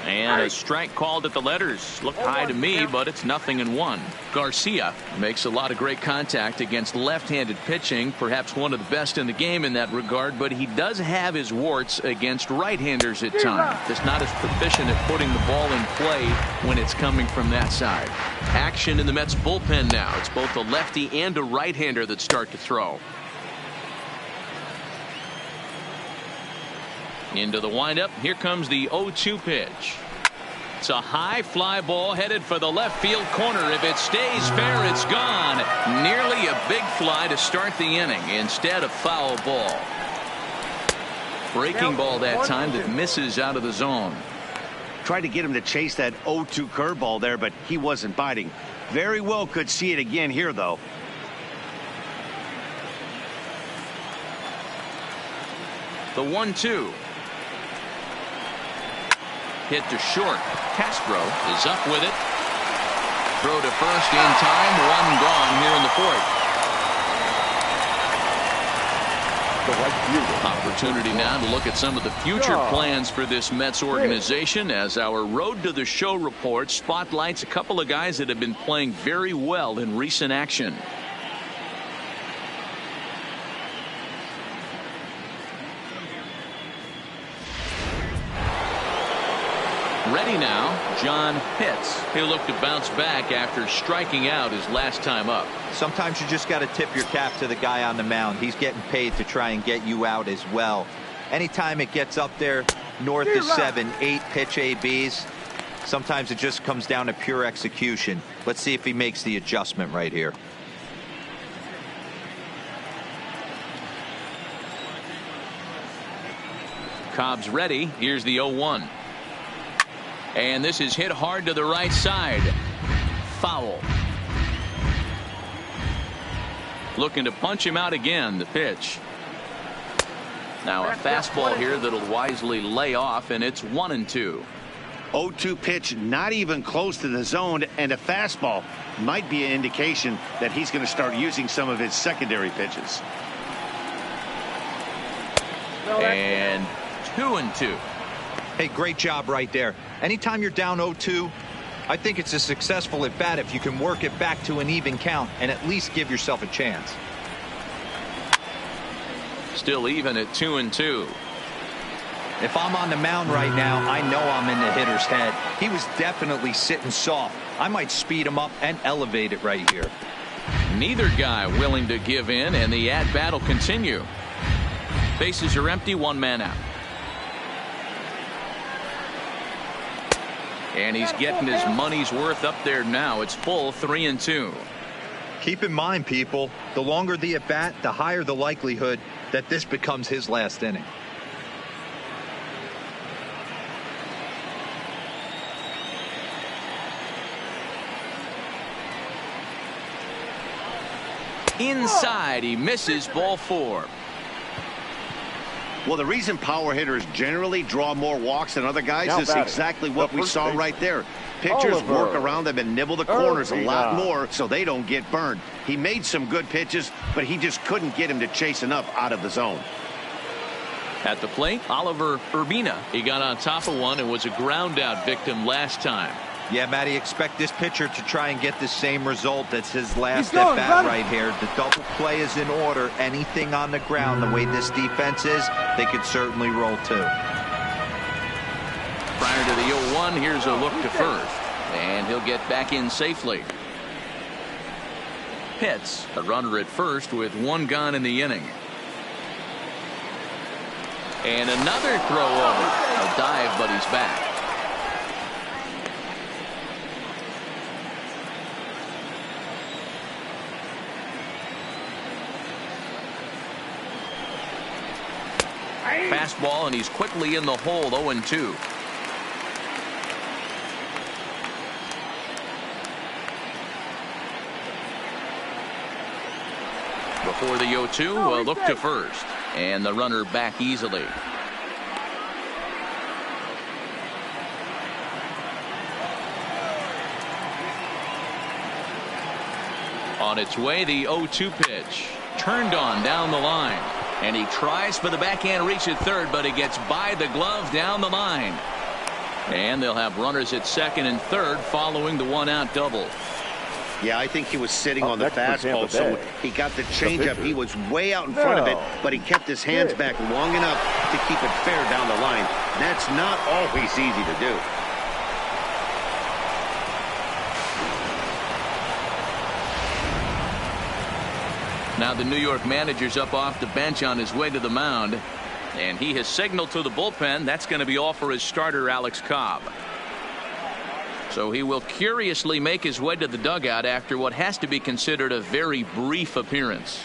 Speaker 1: And a strike called at the letters. Looked high to me, but it's 0-1. Garcia makes a lot of great contact against left-handed pitching, perhaps one of the best in the game in that regard, but he does have his warts against right-handers at times. Just not as proficient at putting the ball in play when it's coming from that side. Action in the Mets bullpen now. It's both a lefty and a right-hander that start to throw. Into the windup. Here comes the 0-2 pitch. It's a high fly ball headed for the left field corner. If it stays fair, it's gone. Nearly a big fly to start the inning. Instead, a foul ball. Breaking ball that time that misses out of the zone.
Speaker 2: Tried to get him to chase that 0-2 curveball there, but he wasn't biting. Very well could see it again here, though.
Speaker 1: The 1-2. Hit to short. Castro is up with it. Throw to first in time. One gone here in the fourth. Opportunity now to look at some of the future plans for this Mets organization as our Road to the Show report spotlights a couple of guys that have been playing very well in recent action. Ready now, John Pitts. He'll look to bounce back after striking out his last time up.
Speaker 3: Sometimes you just got to tip your cap to the guy on the mound. He's getting paid to try and get you out as well. Anytime it gets up there north of 7, 8 pitch ABs, sometimes it just comes down to pure execution. Let's see if he makes the adjustment right here.
Speaker 1: Cobb's ready. Here's the 0-1. And this is hit hard to the right side. Foul. Looking to punch him out again. The pitch. Now a fastball here that'll wisely lay off, and it's 1-2.
Speaker 2: 0-2 pitch, not even close to the zone, and a fastball might be an indication that he's going to start using some of his secondary pitches.
Speaker 1: And 2-2.
Speaker 3: Hey, great job right there. Anytime you're down 0-2, I think it's a successful at bat if you can work it back to an even count and at least give yourself a chance.
Speaker 1: Still even at 2-2.
Speaker 3: If I'm on the mound right now, I know I'm in the hitter's head. He was definitely sitting soft. I might speed him up and elevate it right here.
Speaker 1: Neither guy willing to give in, and the at-bat will continue. Bases are empty, one man out. And he's getting his money's worth up there now. It's full 3-2.
Speaker 3: Keep in mind, people, the longer the at bat, the higher the likelihood that this becomes his last inning.
Speaker 1: Inside, he misses, ball 4.
Speaker 2: Well, the reason power hitters generally draw more walks than other guys
Speaker 4: Now
Speaker 2: is
Speaker 4: batting,
Speaker 2: exactly what we saw
Speaker 4: base,
Speaker 2: right there. Pitchers
Speaker 4: Oliver.
Speaker 2: work around them and nibble the corners a lot
Speaker 4: Urbina.
Speaker 2: more so they don't get burned. He made some good pitches, but he just couldn't get him to chase enough out of the zone.
Speaker 1: At the plate, Oliver Urbina. He got on top of one and was a ground out victim last time.
Speaker 3: Yeah, Matty, expect this pitcher to try and get the same result as his last at bat right here. The double play is in order. Anything on the ground, the way this defense is, they could certainly roll too.
Speaker 1: Prior to the 0-1, here's a look to first. And he'll get back in safely. Pitts, a runner at first with one gone in the inning. And another throw over. A dive, but he's back. Fastball, and he's quickly in the hole. 0-2. Before the 0-2, a look to first, and the runner back easily. On its way, the 0-2 pitch. Turned on down the line. And he tries for the backhand reach at third, but he gets by the glove down the line. And they'll have runners at second and third following the one-out double.
Speaker 2: Yeah, I think he was sitting on the fastball, so he got the changeup. He was way out in front of it, but he kept his hands back long enough to keep it fair down the line. That's not always easy to do.
Speaker 1: Now the New York manager's up off the bench on his way to the mound, and he has signaled to the bullpen that's going to be all for his starter, Alex Cobb. So he will curiously make his way to the dugout after what has to be considered a very brief appearance.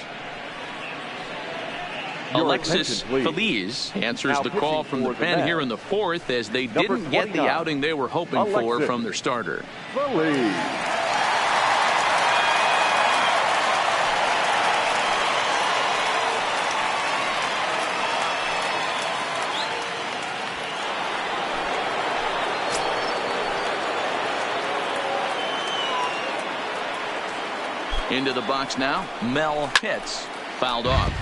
Speaker 1: Alexis Feliz answers the call from the pen here in the fourth, as they didn't get the outing they were hoping for from their starter. Into the box now, Mel Pitts, fouled off.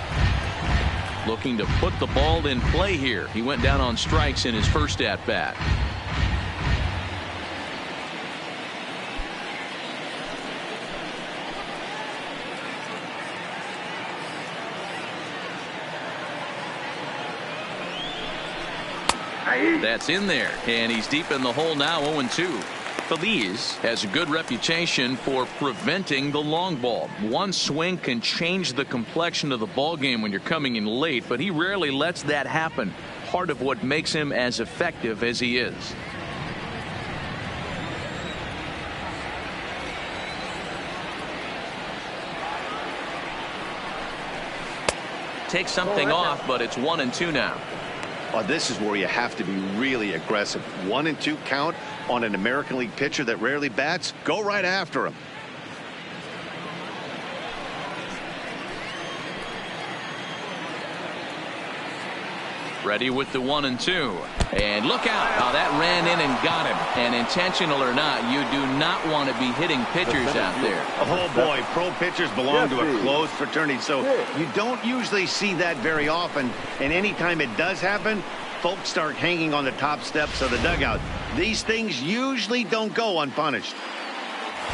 Speaker 1: Looking to put the ball in play here. He went down on strikes in his first at-bat. That's in there, and he's deep in the hole now, 0-2. Feliz has a good reputation for preventing the long ball. One swing can change the complexion of the ball game when you're coming in late, but he rarely lets that happen. Part of what makes him as effective as he is. Takes something off, but it's 1-2 now.
Speaker 2: Oh, this is where you have to be really aggressive. 1-2 count on an American League pitcher that rarely bats. Go right after him.
Speaker 1: Ready with the 1-2. And look out. Oh, that ran in and got him. And intentional or not, you do not want to be hitting pitchers out there.
Speaker 2: Oh, boy. Pro pitchers belong to a closed fraternity, so you don't usually see that very often. And anytime it does happen, folks start hanging on the top steps of the dugout. These things usually don't go unpunished.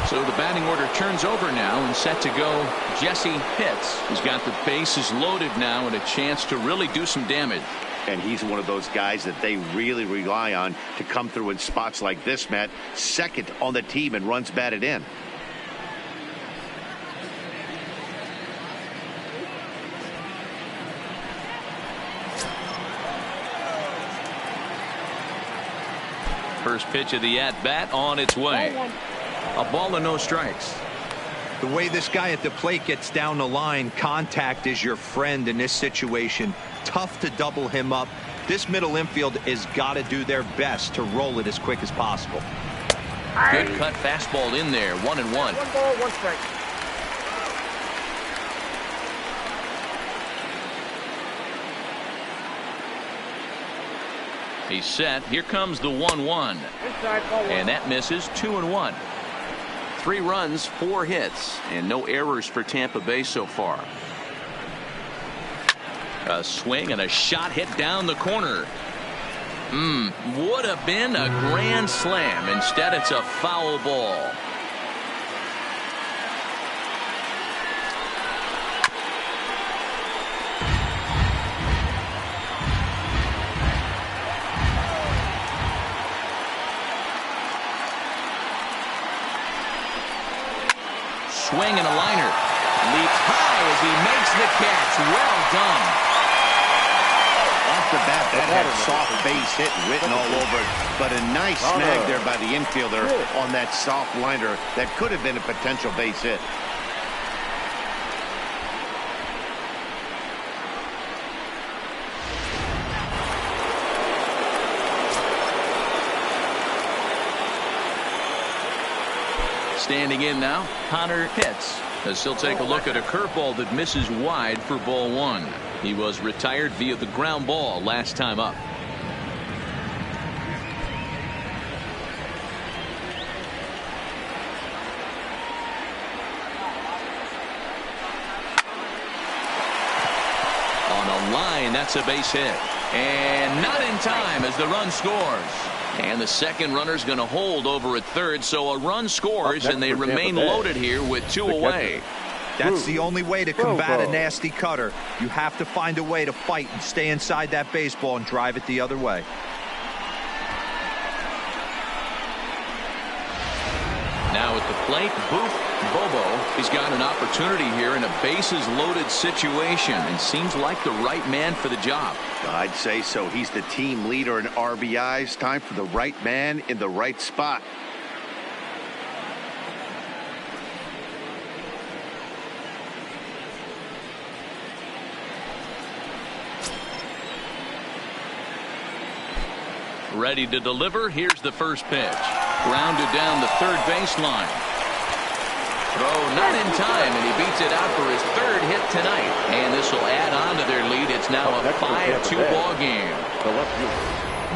Speaker 1: So the batting order turns over now, and set to go Jesse Pitts. He's got the bases loaded now and a chance to really do some damage.
Speaker 2: And he's one of those guys that they really rely on to come through in spots like this, Matt. Second on the team and runs batted in.
Speaker 1: First pitch of the at-bat on its way. A ball and no strikes.
Speaker 3: The way this guy at the plate gets down the line, contact is your friend in this situation. Tough to double him up. This middle infield has got to do their best to roll it as quick as possible.
Speaker 1: Good cut fastball in there. 1-1.
Speaker 6: 1 ball, 1 strike.
Speaker 1: He's set. Here comes the 1-1. And that misses. 2-1. 3 runs, 4 hits, and no errors for Tampa Bay so far. A swing and a shot hit down the corner. Would have been a grand slam. Instead, it's a foul ball. Swing and a liner. Leaps high as he makes the catch. Well done.
Speaker 2: Off the bat, that had a soft base hit written all over it, but a nice snag there by the infielder on that soft liner that could have been a potential base hit.
Speaker 1: Standing in now, Connor Pitts, as he'll take a look at a curveball that misses wide for ball 1. He was retired via the ground ball last time up. On line. That's a base hit. And not in time as the run scores. And the second runner's going to hold over at third, so a run scores, and they remain loaded here with 2 away.
Speaker 3: That's the only way to combat a nasty cutter. You have to find a way to fight and stay inside that baseball and drive it the other way.
Speaker 1: Now at the plate, Booth Bobo. He's got an opportunity here in a bases-loaded situation and seems like the right man for the job.
Speaker 2: I'd say so. He's the team leader in RBIs. Time for the right man in the right spot.
Speaker 1: Ready to deliver. Here's the first pitch. Grounded down the third baseline. Throw not in time, and he beats it out for his third hit tonight. And this will add on to their lead. It's now a 5-2 ball game.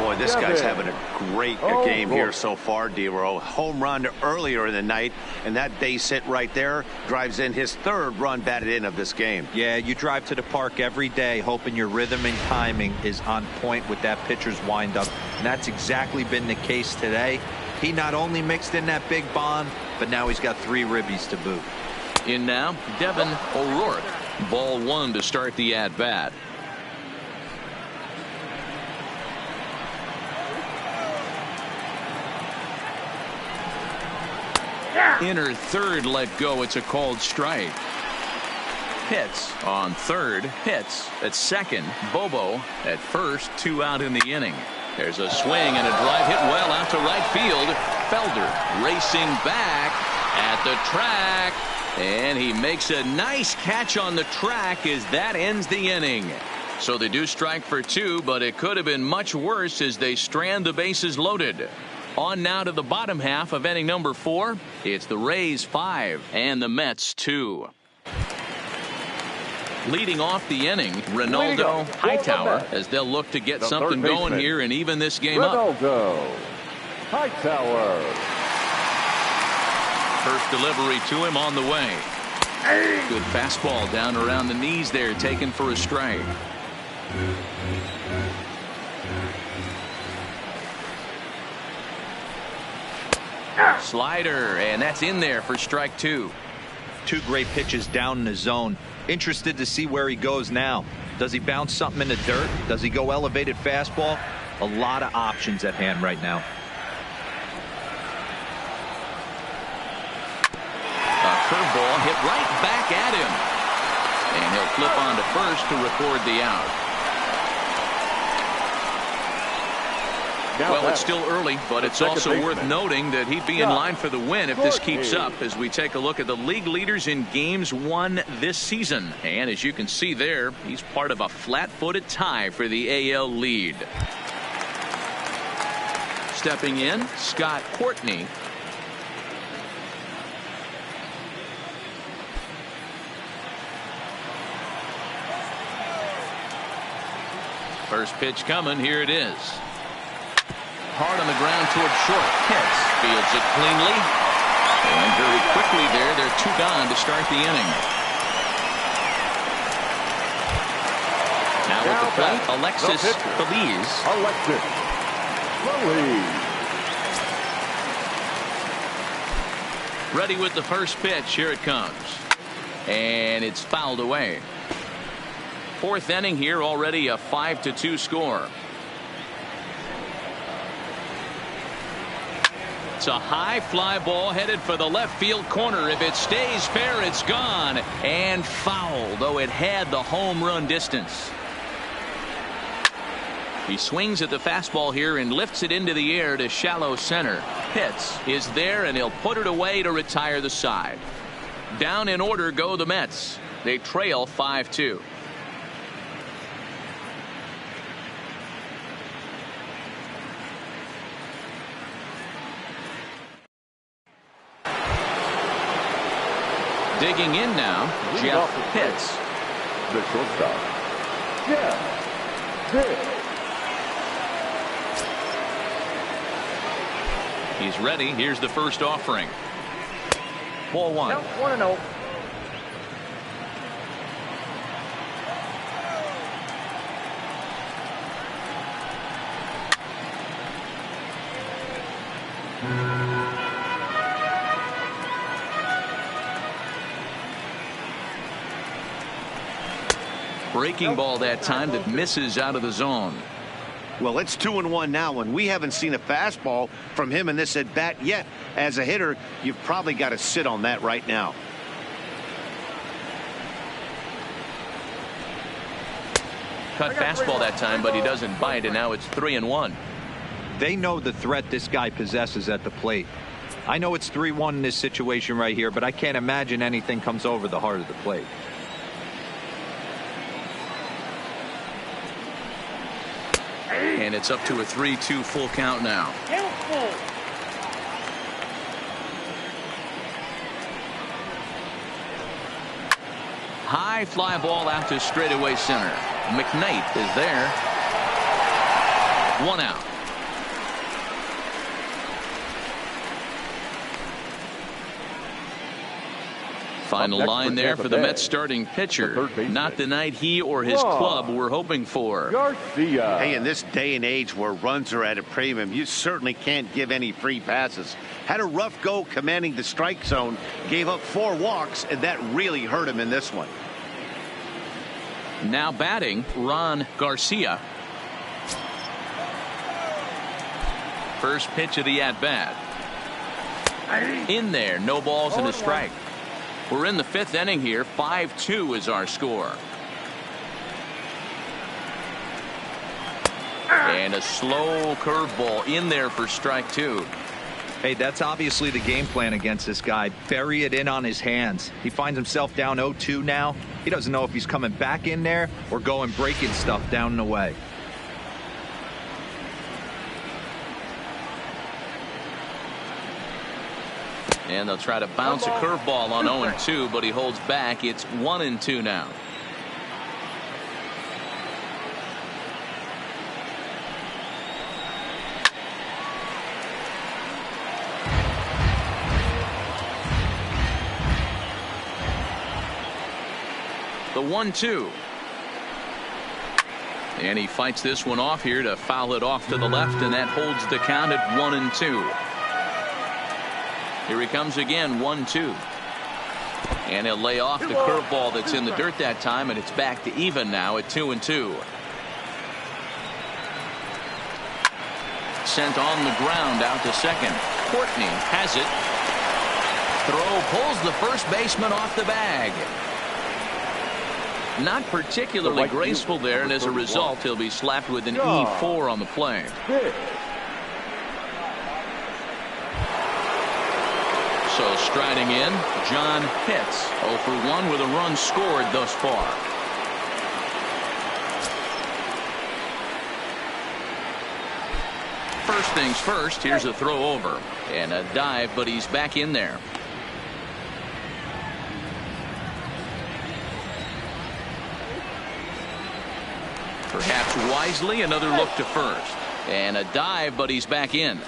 Speaker 2: Boy, this guy's having a great game here so far, D-Row. Home run earlier in the night, and that base hit right there drives in his third run batted in of this game.
Speaker 3: Yeah, you drive to the park every day hoping your rhythm and timing is on point with that pitcher's windup, and that's exactly been the case today. He not only mixed in that big bomb, but now he's got 3 ribbies to boot.
Speaker 1: In now, Devin O'Rourke. Ball 1 to start the at-bat. Inner third let go. It's a called strike. Hits on third. Hits at second. Bobo at first. 2 out in the inning. There's a swing and a drive hit well out to right field. Felder racing back at the track, and he makes a nice catch on the track as that ends the inning. So they do strike for 2, but it could have been much worse as they strand the bases loaded. On now to the bottom half of inning number 4. It's the Rays 5 and the Mets 2. Leading off the inning, Ronaldo Hightower, as they'll look to get something going here and even this game up.
Speaker 4: Ronaldo Hightower.
Speaker 1: First delivery to him on the way. Good fastball down around the knees there, taken for a strike. Slider, and that's in there for strike 2.
Speaker 3: 2 great pitches down in the zone. Interested to see where he goes now. Does he bounce something in the dirt? Does he go elevated fastball? A lot of options at hand right now.
Speaker 1: A curveball hit right back at him. And he'll flip on to first to record the out. Well, it's still early, but it's also worth noting that he'd be in line for the win if this keeps up as we take a look at the league leaders in games won this season. And as you can see there, he's part of a flat-footed tie for the AL lead. Stepping in, Scott Courtney. First pitch coming. Here it is. Hard on the ground toward short. Hits. Fields it cleanly. And very quickly there, they're 2 gone to start the inning. Now at the plate, Alexis Feliz.
Speaker 4: Alexis Feliz.
Speaker 1: Ready with the first pitch. Here it comes. And it's fouled away. 4th inning here, already a 5-2 score. It's a high fly ball headed for the left field corner. If it stays fair, it's gone. And foul, though it had the home run distance. He swings at the fastball here and lifts it into the air to shallow center. Pitts is there, and he'll put it away to retire the side. Down in order go the Mets. They trail 5-2. Digging in now, Jeff Pitts.
Speaker 4: The shortstop, Jeff Pitts.
Speaker 1: He's ready. Here's the first offering. Ball 1. 1-0. Breaking ball that time that misses out of the zone.
Speaker 2: Well, it's 2-1 now, and we haven't seen a fastball from him in this at bat yet. As a hitter, you've probably got to sit on that right now.
Speaker 1: Cut fastball that time, but he doesn't bite, and now it's 3-1.
Speaker 3: They know the threat this guy possesses at the plate. I know it's 3-1 in this situation right here, but I can't imagine anything comes over the heart of the plate.
Speaker 1: And it's up to a 3-2 full count now. High fly ball out to straightaway center. McKnight is there. 1 out. Final line there for the Mets starting pitcher. Not the night he or his club were hoping for.
Speaker 4: Garcia.
Speaker 2: Hey, in this day and age where runs are at a premium, you certainly can't give any free passes. Had a rough go commanding the strike zone, gave up 4 walks, and that really hurt him in this one.
Speaker 1: Now batting, Ron Garcia. First pitch of the at-bat. In there, no balls and a strike. We're in the 5th inning here. 5-2 is our score. And a slow curveball in there for strike 2.
Speaker 3: Hey, that's obviously the game plan against this guy. Bury it in on his hands. He finds himself down 0-2 now. He doesn't know if he's coming back in there or going breaking stuff down and away.
Speaker 1: And they'll try to bounce a curveball on 0-2, but he holds back. It's 1-2 now. The 1-2. And he fights this one off here to foul it off to the left, and that holds the count at 1-2. Here he comes again, 1-2. And he'll lay off the curveball that's in the dirt that time, and it's back to even now at 2-2. Sent on the ground out to second. Courtney has it. Throw pulls the first baseman off the bag. Not particularly graceful there, and as a result, he'll be slapped with an E4 on the play. So striding in, John Pitts, 0 for 1 with a run scored thus far. First things first, here's a throw over and a dive, but he's back in there. Perhaps wisely, another look to first. And a dive, but he's back in.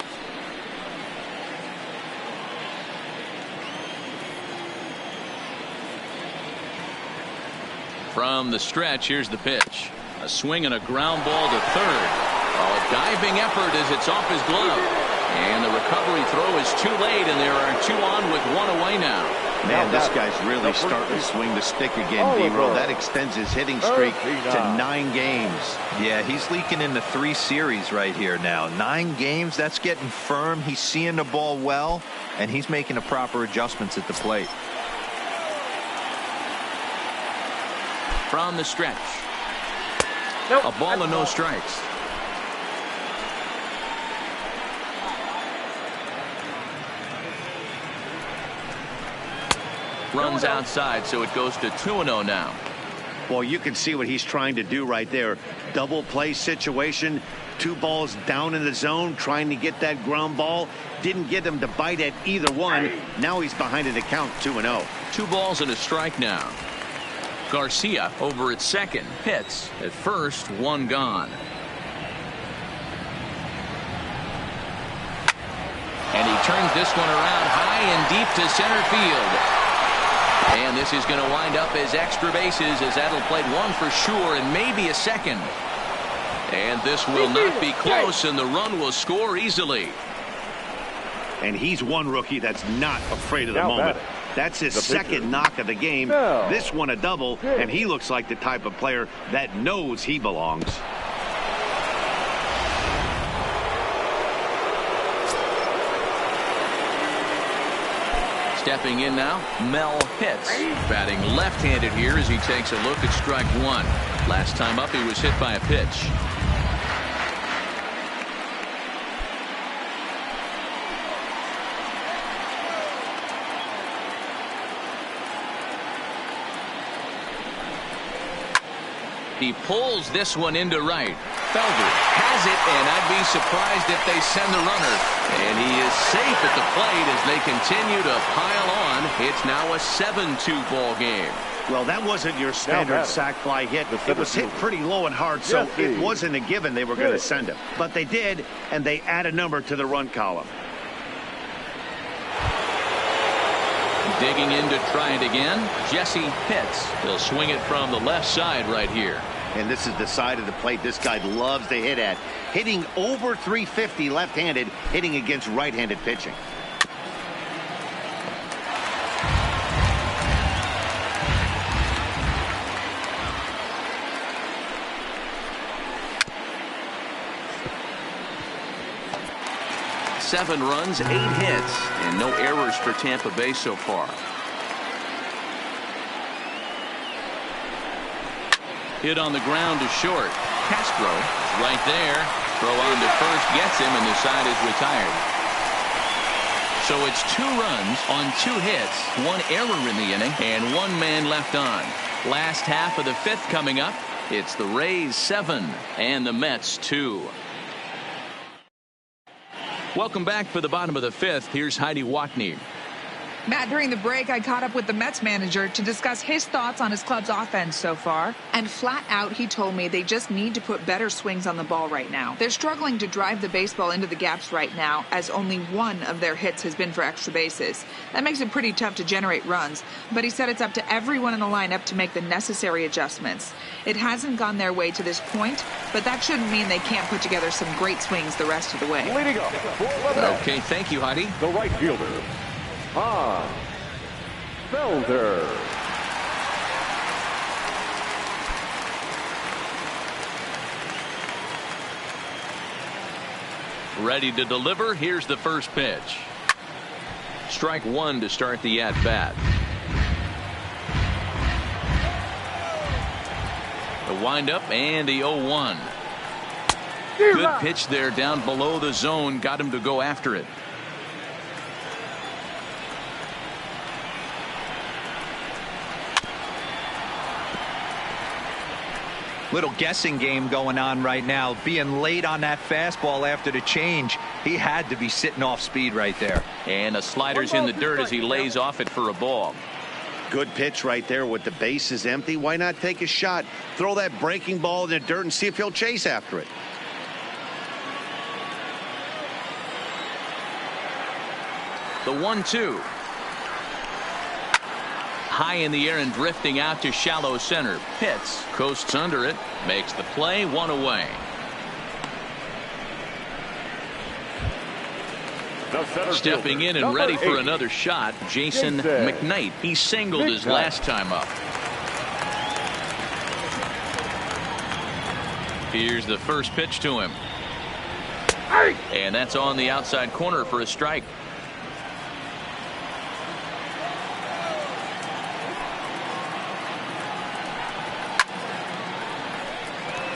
Speaker 1: From the stretch, here's the pitch. A swing and a ground ball to third. A diving effort as it's off his glove. And the recovery throw is too late, and there are 2 on with 1 away now.
Speaker 2: Man, this guy's really starting to swing the stick again, D-Roll. That extends his hitting streak to 9 games.
Speaker 3: Yeah, he's leaking into 3 series right here now. 9 games, that's getting firm. He's seeing the ball well, and he's making the proper adjustments at the plate.
Speaker 1: From the stretch. A ball and no strikes. Runs outside, so it goes to 2-0 now.
Speaker 2: Well, you can see what he's trying to do right there. Double play situation. 2 balls down in the zone, trying to get that ground ball. Didn't get him to bite at either one. Now he's behind in the count, 2-0.
Speaker 1: 2 balls and a strike now. Garcia over at second. Pitts at first, 1 gone. And he turns this one around high and deep to center field. And this is going to wind up as extra bases, as that'll play 1 for sure and maybe a second. And this will not be close, and the run will score easily.
Speaker 2: And he's one rookie that's not afraid of the
Speaker 4: Now
Speaker 2: moment.
Speaker 4: batting.
Speaker 2: That's his
Speaker 4: The pitcher.
Speaker 2: second knock of the game.
Speaker 4: No.
Speaker 2: This one a double,
Speaker 4: Good.
Speaker 2: and he looks like the type of player that knows he belongs.
Speaker 1: Stepping in now, Mel Hitz. Batting left-handed here as he takes a look at strike one. Last time up, he was hit by a pitch. He pulls this one into right. Felder has it, and I'd be surprised if they send the runner. And he is safe at the plate as they continue to pile on. It's now a 7-2 ball game.
Speaker 2: Well, that wasn't your standard sac fly hit. It was hit pretty low and hard, so it wasn't a given they were going to send him. But they did, and they add a number to the run column.
Speaker 1: Digging in to try it again, Jesse Pitts. He'll swing it from the left side right here.
Speaker 2: And this is the side of the plate this guy loves to hit at. Hitting over 350 left-handed, hitting against right-handed pitching.
Speaker 1: Seven runs, 8 hits, and no errors for Tampa Bay so far. Hit on the ground to short. Castro is right there. Throw on to first gets him, and the side is retired. So it's 2 runs on 2 hits, 1 error in the inning, and 1 man left on. Last half of the 5th coming up. It's the Rays 7 and the Mets 2. Welcome back for the bottom of the 5th. Here's Heidi Watney.
Speaker 5: Matt, during the break, I caught up with the Mets manager to discuss his thoughts on his club's offense so far. And flat out, he told me they just need to put better swings on the ball right now. They're struggling to drive the baseball into the gaps right now, as only 1 of their hits has been for extra bases. That makes it pretty tough to generate runs, but he said it's up to everyone in the lineup to make the necessary adjustments. It hasn't gone their way to this point, but that shouldn't mean they can't put together some great swings the rest of the way.
Speaker 4: Leading up for the Mets,
Speaker 1: Okay, thank you, Heidi.
Speaker 4: the right fielder, Hans Felder.
Speaker 1: Ready to deliver. Here's the first pitch. Strike 1 to start the at-bat. The windup and the 0-1. Good pitch there down below the zone. Got him to go after it.
Speaker 3: Little guessing game going on right now. Being late on that fastball after the change. He had to be sitting off speed right there.
Speaker 1: And a slider's in the dirt as he lays off it for a ball.
Speaker 2: Good pitch right there with the bases empty. Why not take a shot? Throw that breaking ball in the dirt and see if he'll chase after it.
Speaker 1: The 1-2. High in the air and drifting out to shallow center. Pitts coasts under it, makes the play, 1 away. Stepping in and ready for another shot, Jason McKnight. He singled his last time up. Here's the first pitch to him. And that's on the outside corner for a strike.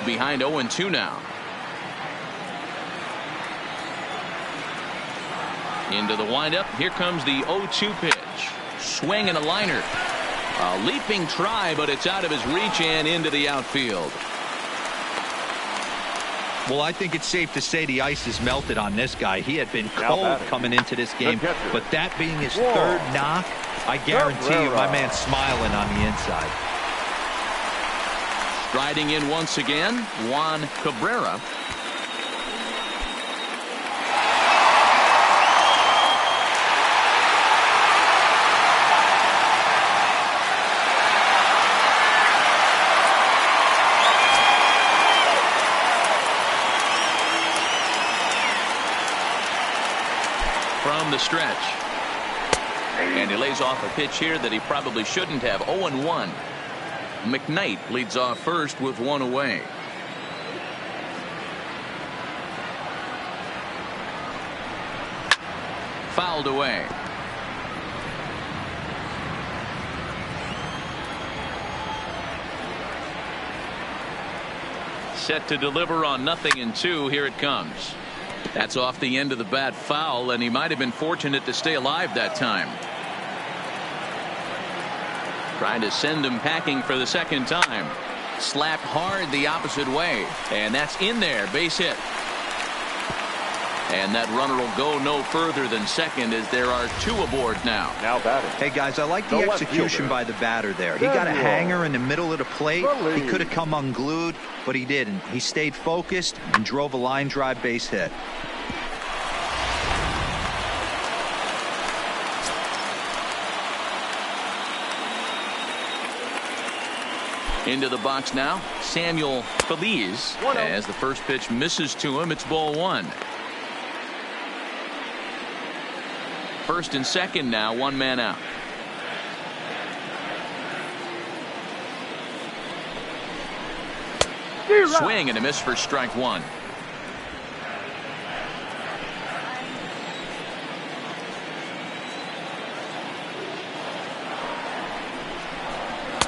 Speaker 1: Behind 0-2 now. Into the windup. Here comes the 0-2 pitch. Swing and a liner. A leaping try, but it's out of his reach and into the outfield.
Speaker 3: Well, I think it's safe to say the ice is melted on this guy. He had been cold coming into this game, but that being his 3rd knock, I guarantee you my man's smiling on the inside.
Speaker 1: Striding in once again, Juan Cabrera. from the stretch. And he lays off a pitch here that he probably shouldn't have. 0-1. McKnight leads off first with one away. Fouled away. Set to deliver on 0-2. Here it comes. That's off the end of the bat foul, and he might have been fortunate to stay alive that time. Trying to send him packing for the second time. Slapped hard the opposite way, and that's in there. Base hit. And that runner will go no further than second as there are two aboard now.
Speaker 4: Now batting.
Speaker 3: Hey, guys, I like the execution by the batter there. He got a hanger in the middle of the plate. He could have come unglued, but he didn't. He stayed focused and drove a line drive base hit.
Speaker 1: Into the box now, Samuel Feliz. As the first pitch misses to him, it's ball one. First and second now, one man out. Swing and a miss for strike one.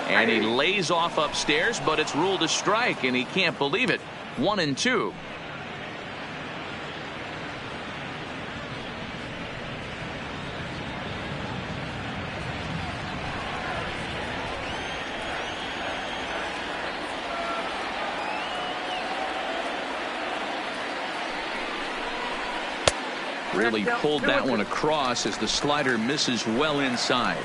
Speaker 1: And he lays off upstairs, but it's ruled a strike, and he can't believe it. 1-2. Really pulled that one across as the slider misses well inside.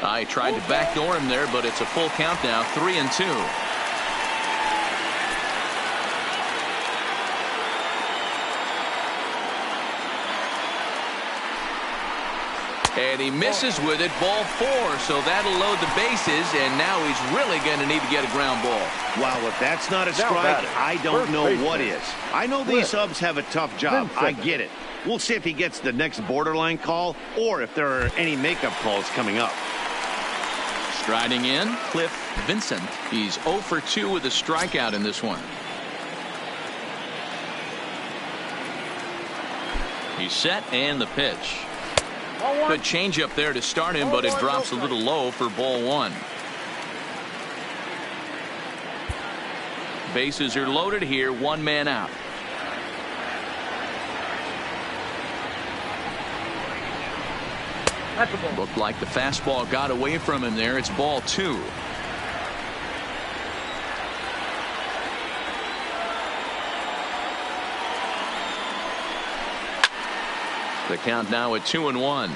Speaker 1: I tried to backdoor him there, but it's a full count now. 3-2. And he misses with it. Ball four. So that'll load the bases. And now he's really going to need to get a ground ball.
Speaker 2: Wow, if that's not a strike, I don't know what is. I know these subs have a tough job. I get it. We'll see if he gets the next borderline call or if there are any makeup calls coming up.
Speaker 1: Striding in, Cliff Vincent. He's 0 for 2 with a strikeout in this one. He's set and the pitch. Good changeup there to start him, but it drops a little low for ball one. Bases are loaded here, one man out. Looked like the fastball got away from him there. It's ball two. The count now at 2-1.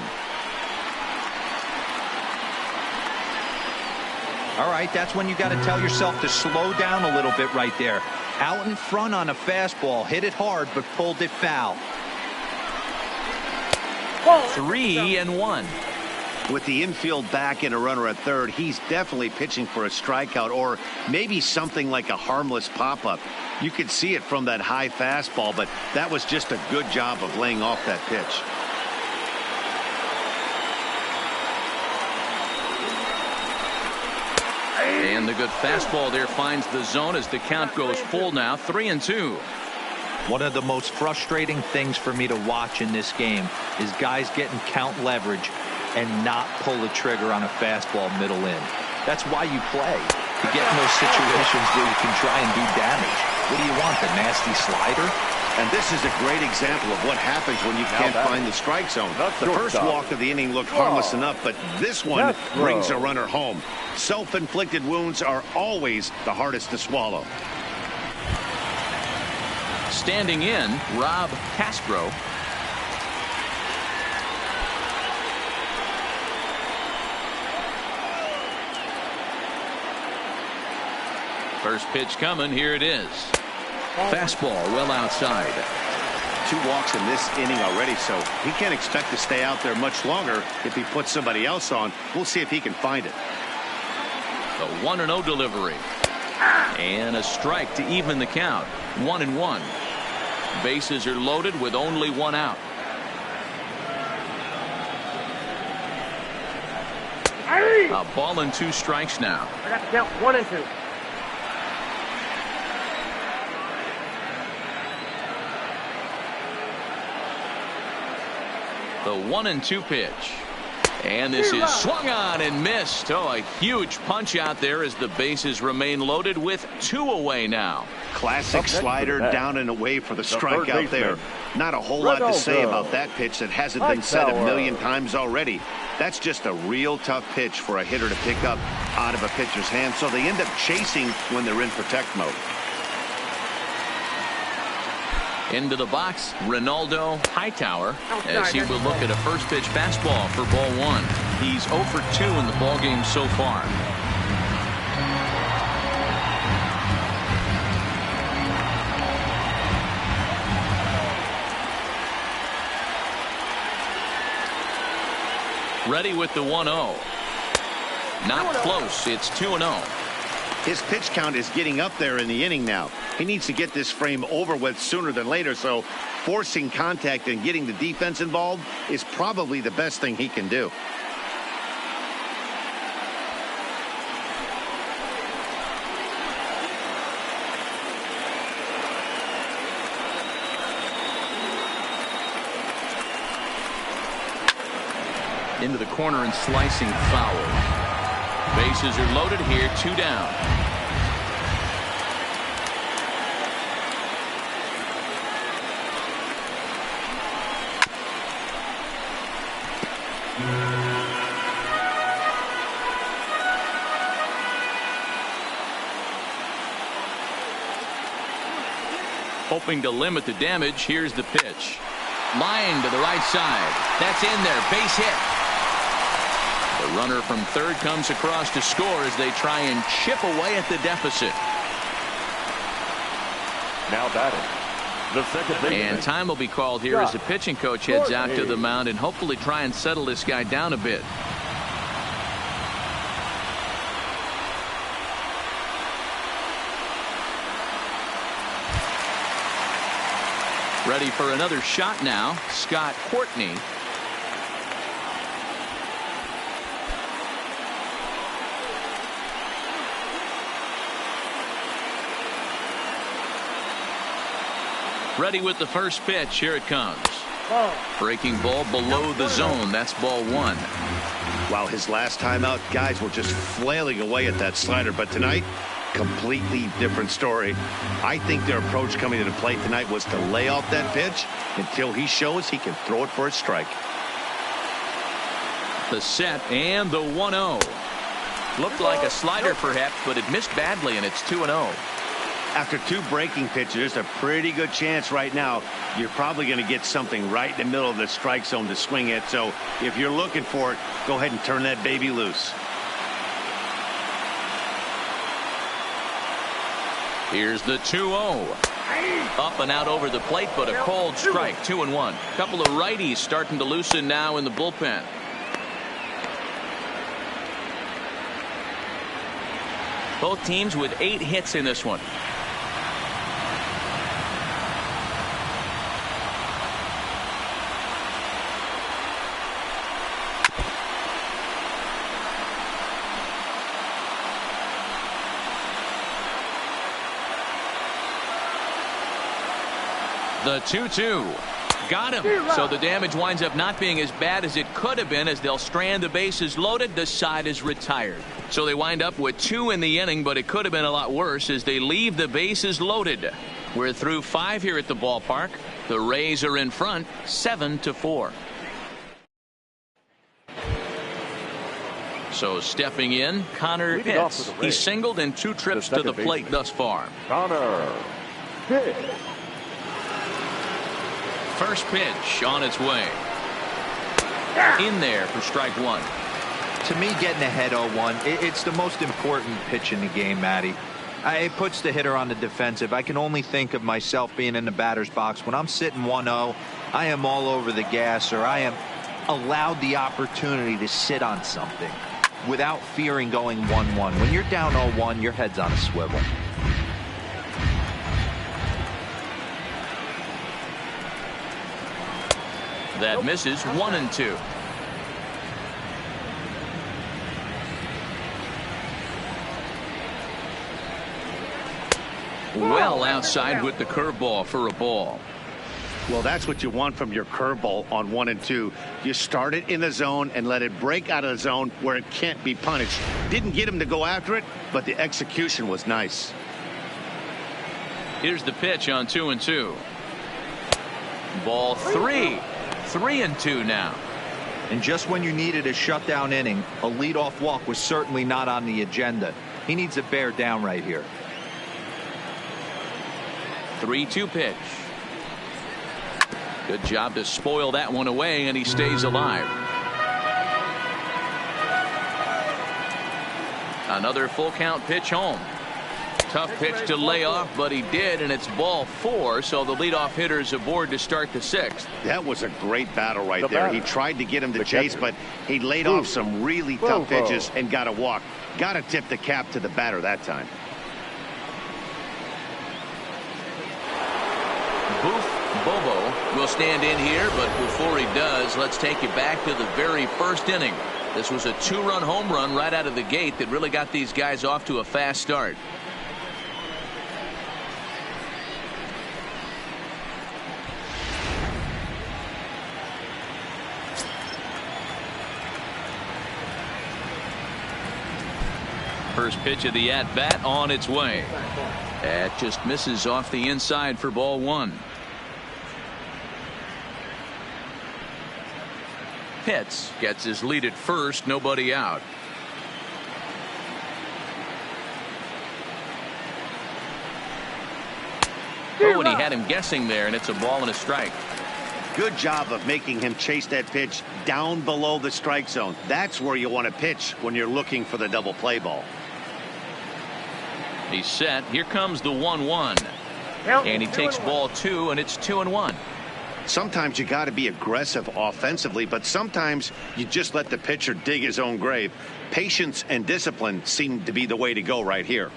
Speaker 3: All right, that's when you got to tell yourself to slow down a little bit right there. Out in front on a fastball, hit it hard, but pulled it foul.
Speaker 1: 3-1.
Speaker 2: With the infield back and a runner at third, he's definitely pitching for a strikeout or maybe something like a harmless pop-up. You could see it from that high fastball, but that was just a good job of laying off that pitch.
Speaker 1: And the good fastball there finds the zone as the count goes full now. 3-2.
Speaker 3: One of the most frustrating things for me to watch in this game is guys getting count leverage and not pull the trigger on a fastball middle in. That's why you play. You get in those situations where you can try and do damage. What do you want, the nasty slider?
Speaker 2: And this is a great example of what happens when you can't find the strike zone. The first walk of the inning looked harmless enough, but this one brings a runner home. Self-inflicted wounds are always the hardest to swallow.
Speaker 1: Standing in, Rob Castro. First pitch coming. Here it is. Fastball well outside.
Speaker 2: 2 walks in this inning already, so he can't expect to stay out there much longer if he puts somebody else on. We'll see if he can find it.
Speaker 1: The 1-0 delivery. And a strike to even the count. 1-1. Bases are loaded with only one out. A ball and 2 strikes now.
Speaker 6: I got to count 1 and 2.
Speaker 1: The 1-2 pitch. And this is swung on and missed. Oh, a huge punch out there as the bases remain loaded with 2 away now.
Speaker 2: Classic slider down and away for the strikeout there. Not a whole lot to say about that pitch that hasn't been said a million times already. That's just a real tough pitch for a hitter to pick up out of a pitcher's hand, so they end up chasing when they're in protect mode.
Speaker 1: Into the box, Ronaldo Hightower, as he will look at a first pitch fastball for ball 1. He's 0 for 2 in the ball game so far. Ready with the 1-0. Not close. It's 2-0.
Speaker 2: His pitch count is getting up there in the inning now. He needs to get this frame over with sooner than later, so forcing contact and getting the defense involved is probably the best thing he can do.
Speaker 1: Into the corner and slicing foul. Bases are loaded here, 2 down. Hoping to limit the damage, here's the pitch. Line to the right side. That's in there. Base hit. The runner from third comes across to score as they try and chip away at the deficit.
Speaker 4: Now batting, the second baseman.
Speaker 1: And time will be called here as the pitching coach heads out to the mound and hopefully try and settle this guy down a bit. Ready for another shot now, Scott Courtney. Ready with the first pitch. Here it comes. Breaking ball below the zone. That's ball 1.
Speaker 2: Wow, his last time out, guys were just flailing away at that slider. But tonight, completely different story. I think their approach coming to the plate tonight was to lay off that pitch until he shows he can throw it for a strike.
Speaker 1: The set and the 1-0. Looked like a slider perhaps, but it missed badly, and it's 2-0.
Speaker 2: After 2 breaking pitches, there's a pretty good chance right now you're probably going to get something right in the middle of the strike zone to swing at. So if you're looking for it, go ahead and turn that baby loose.
Speaker 1: Here's the 2-0. Up and out over the plate, but a cold strike. 2-1. Couple of righties starting to loosen now in the bullpen. Both teams with 8 hits in this one. The 2-2. Got him. So the damage winds up not being as bad as it could have been as they'll strand the bases loaded. The side is retired. So they wind up with 2 in the inning, but it could have been a lot worse as they leave the bases loaded. We're through 5 here at the ballpark. The Rays are in front 7-4. So stepping in, Connor Pitts. He's singled in 2 trips to the plate thus far.
Speaker 4: Connor Pitts.
Speaker 1: First pitch on its way. In there for strike 1.
Speaker 3: To me, getting ahead 0-1, it's the most important pitch in the game, Matty. It puts the hitter on the defensive. I can only think of myself being in the batter's box. When I'm sitting 1-0, I am all over the gas, or I am allowed the opportunity to sit on something. without fearing going 1-1. When you're down 0-1, your head's on a swivel.
Speaker 1: That misses 1-2. Well outside with the curveball for a ball.
Speaker 2: Well, that's what you want from your curveball on 1 and 2. You start it in the zone and let it break out of the zone where it can't be punished. Didn't get him to go after it, but the execution was nice.
Speaker 1: Here's the pitch on 2-2. Ball 3. 3-2 now.
Speaker 3: And just when you needed a shutdown inning, a leadoff walk was certainly not on the agenda. He needs to bear down right here.
Speaker 1: 3-2 pitch. Good job to spoil that one away, and he stays alive. Another full count pitch home. Tough pitch to lay off, but he did, and it's ball 4, so the leadoff hitter is aboard to start the 6th.
Speaker 2: That was a great battle right there. He tried to get him to chase, but he laid off some really tough pitches and got a walk. Got to tip the cap to the batter that time.
Speaker 1: Boof Bobo will stand in here, but before he does, let's take you back to the very first inning. This was a 2-run home run right out of the gate that really got these guys off to a fast start. First pitch of the at-bat on its way. That just misses off the inside for ball 1. Pitts gets his lead at first, nobody out. Oh, and he had him guessing there, and it's a ball and a strike.
Speaker 2: Good job of making him chase that pitch down below the strike zone. That's where you want to pitch when you're looking for the double play ball.
Speaker 1: He's set. Here comes the 1-1. And he takes ball 2, and it's 2-1.
Speaker 2: Sometimes you got to be aggressive offensively, but sometimes you just let the pitcher dig his own grave. Patience and discipline seem to be the way to go right here.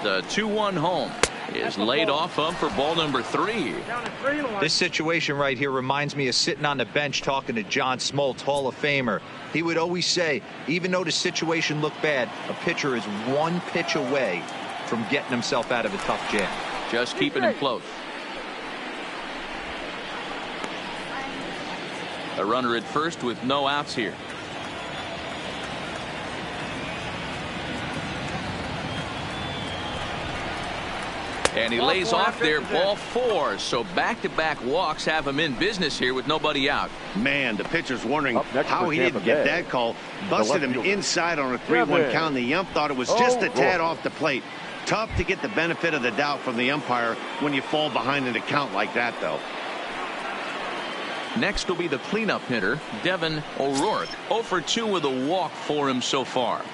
Speaker 1: The 2-1 home is laid off of for ball number 3.
Speaker 3: This situation right here reminds me of sitting on the bench talking to John Smoltz, Hall of Famer. He would always say, even though the situation looked bad, a pitcher is one pitch away from getting himself out of a tough jam.
Speaker 1: Just keeping him close. A runner at first with no outs here. And he lays off there, ball 4. So back-to-back walks have him in business here with nobody out.
Speaker 2: Man, the pitcher's wondering how he didn't get that call. Busted him inside on a 3-1 count. The ump thought it was just a tad off the plate. Tough to get the benefit of the doubt from the umpire when you fall behind in a count like that, though.
Speaker 1: Next will be the cleanup hitter, Devin O'Rourke. 0 for 2 with a walk for him so far.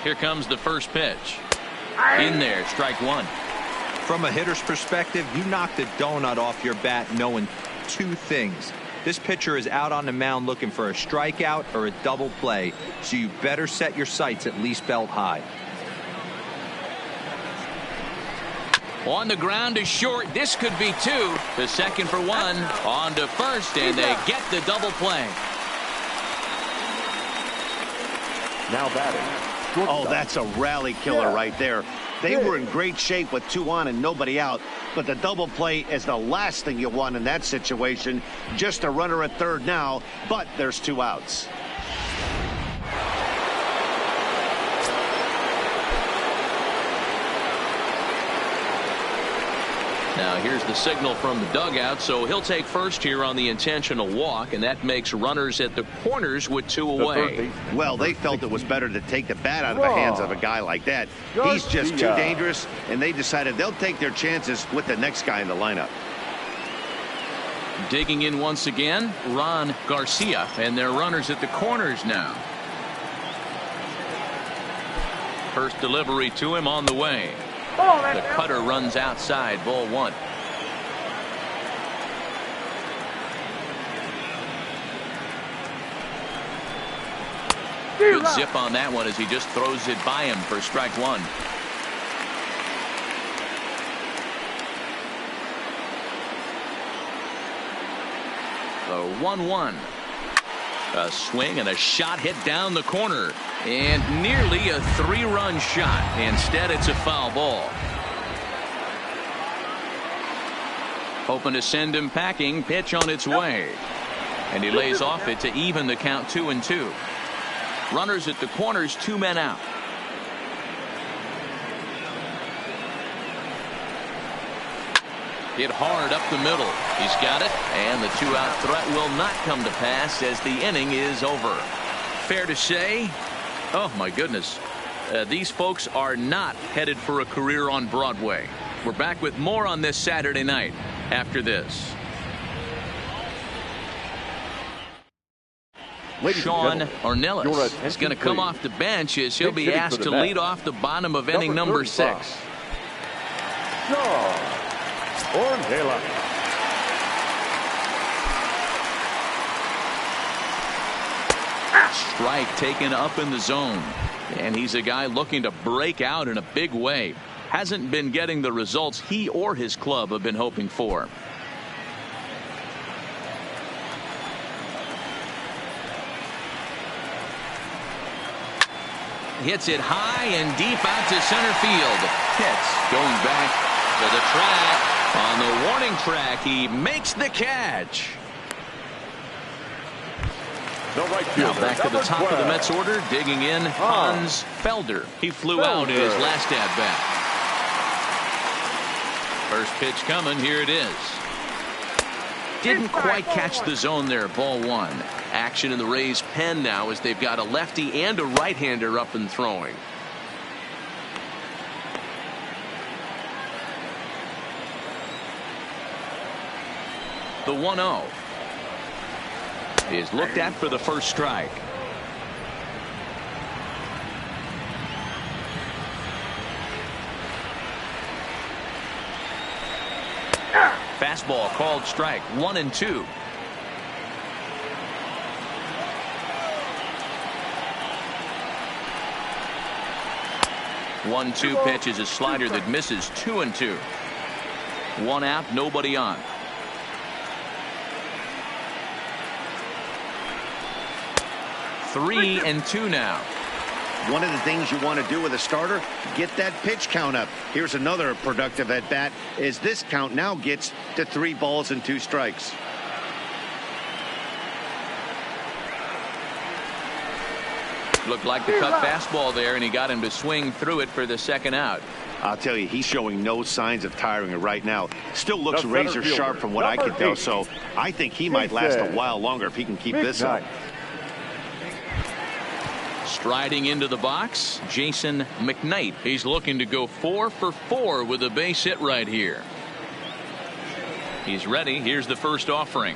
Speaker 1: Here comes the first pitch. In there, strike 1.
Speaker 3: From a hitter's perspective, you knock the donut off your bat knowing 2 things. This pitcher is out on the mound looking for a strikeout or a double play, so you better set your sights at least belt high.
Speaker 1: On the ground to short. This could be 2. The second for 1. On to first, and they get the double play.
Speaker 4: Now batting.
Speaker 2: Oh, that's a rally killer right there. They were in great shape with 2 on and nobody out, but the double play is the last thing you want in that situation. Just a runner at third now, but there's 2 outs.
Speaker 1: Now here's the signal from the dugout, so he'll take first here on the intentional walk, and that makes runners at the corners with 2 away.
Speaker 2: Well, they felt it was better to take the bat out of the hands of a guy like that. He's just too dangerous, and they decided they'll take their chances with the next guy in the lineup.
Speaker 1: Digging in once again, Ron Garcia, and their runners at the corners now. First delivery to him on the way. The cutter runs outside, ball one. Good zip on that one as he just throws it by him for strike one. The 1-1. A swing and a shot hit down the corner. And nearly a 3-run shot. Instead, it's a foul ball. Hoping to send him packing. Pitch on its way. And he lays off it to even the count 2-2. Runners at the corners, 2 men out. Hit hard up the middle. He's got it, and the 2-out threat will not come to pass as the inning is over. Fair to say, oh my goodness, these folks are not headed for a career on Broadway. We're back with more on this Saturday night after this. Sean Ornelas is going to come off the bench as he'll be asked to lead off the bottom of inning number 6.
Speaker 4: Sean Ornelas.
Speaker 1: Strike taken up in the zone. And he's a guy looking to break out in a big way. Hasn't been getting the results he or his club have been hoping for. Hits it high and deep out to center field. Pitts going back to the track. On the warning track, he makes the catch. Now back to the top of the Mets order, digging in, Hans Felder. He flew out in his last at-bat. First pitch coming, here it is. Didn't quite catch the zone there, ball one. Action in the Rays' pen now as they've got a lefty and a right-hander up and throwing. The 1-0 is looked at for the first strike. Fastball called strike, 1-2. One-two pitch is a slider that misses, 2-2. 1 out, nobody on. Three and two now.
Speaker 2: One of the things you want to do with a starter, get that pitch count up. Here's another productive at bat as this count now gets to 3 balls and 2 strikes.
Speaker 1: Looked like the cut fastball there, and he got him to swing through it for the second out.
Speaker 2: I'll tell you, he's showing no signs of tiring right now. Still looks razor sharp from what I can tell, so I think he might last a while longer if he can keep this up.
Speaker 1: Striding into the box, Jason McKnight. He's looking to go 4 for 4 with a base hit right here. He's ready. Here's the first offering.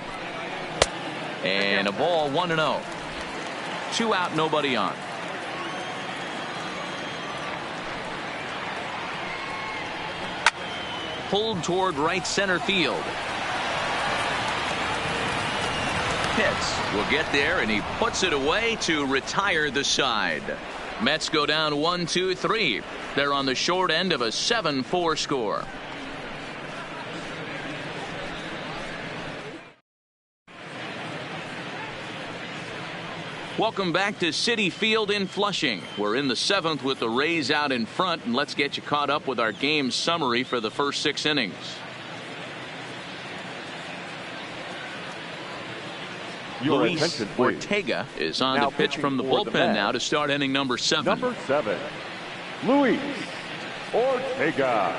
Speaker 1: And a ball, 1-0. 2 out, nobody on. Pulled toward right center field. Pitts will get there, and he puts it away to retire the side. Mets go down 1-2-3. They're on the short end of a 7-4 score. Welcome back to Citi Field in Flushing. We're in the 7th with the Rays out in front, and let's get you caught up with our game summary for the first 6 innings. Luis Ortega is on to pitch from the bullpen now to start inning number 7.
Speaker 4: Number 7, Luis Ortega.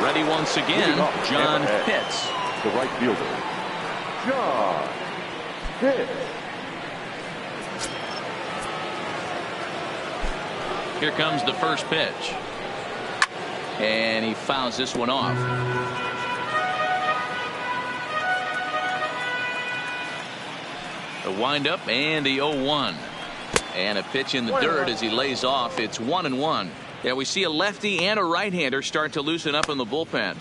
Speaker 1: Ready once again, John Pitts.
Speaker 4: The right fielder, John Pitts.
Speaker 1: Here comes the first pitch. And he fouls this one off. The windup and the 0-1. And a pitch in the dirt as he lays off. It's 1-1. Yeah, we see a lefty and a right-hander start to loosen up in the bullpen.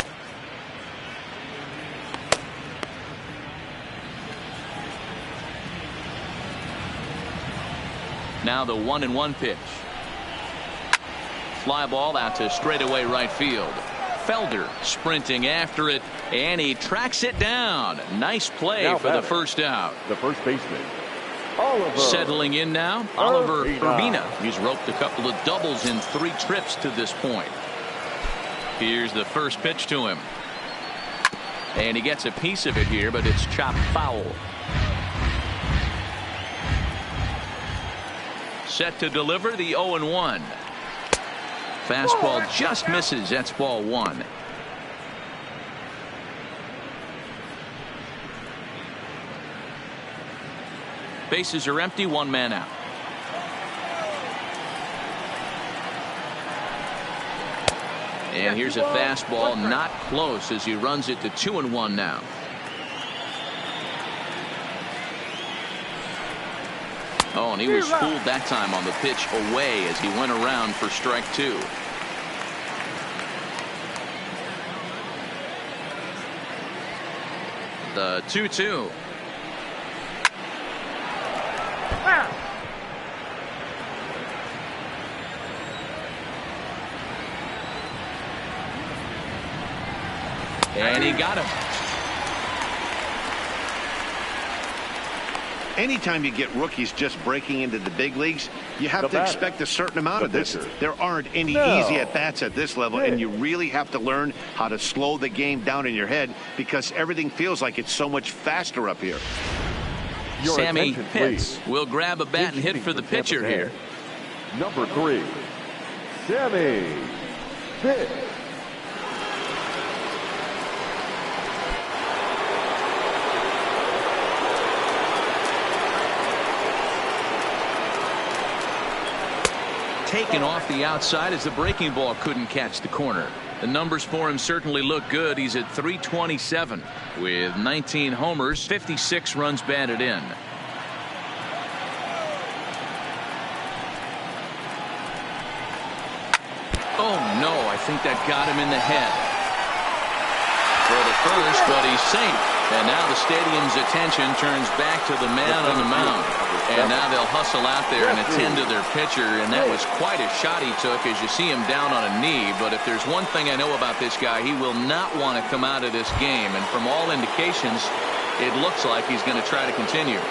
Speaker 1: Now the 1-1 pitch. Fly ball out to straightaway right field. Felder sprinting after it, and he tracks it down. Nice play
Speaker 4: now
Speaker 1: for the first out.
Speaker 4: The first baseman, Oliver.
Speaker 1: Settling in now, Oliver Urbina. He's roped a couple of doubles in 3 trips to this point. Here's the first pitch to him. And he gets a piece of it here, but it's chopped foul. Set to deliver the 0-1. Fastball just misses. That's ball 1. Bases are empty. 1 man out. And here's a fastball not close as he runs it to 2-1 now. Oh, and he was fooled that time on the pitch away as he went around for strike 2. The 2-2. And he got him.
Speaker 2: Anytime you get rookies just breaking into the big leagues, you have to expect a certain amount of this. There aren't any easy at-bats at this level, and you really have to learn how to slow the game down in your head because everything feels like it's so much faster up here.
Speaker 1: Sammy Pitts will grab a bat and hit for the pitcher here.
Speaker 4: Number 3, Sammy Pitts.
Speaker 1: Taken off the outside as the breaking ball couldn't catch the corner. The numbers for him certainly look good. He's at .327 with 19 homers, 56 runs batted in. Oh no, I think that got him in the head. For the first, but he's safe. And now the stadium's attention turns back to the man on the mound. And now they'll hustle out there and attend to their pitcher. And that was quite a shot he took as you see him down on a knee. But if there's one thing I know about this guy, he will not want to come out of this game. And from all indications, it looks like he's going to try to continue.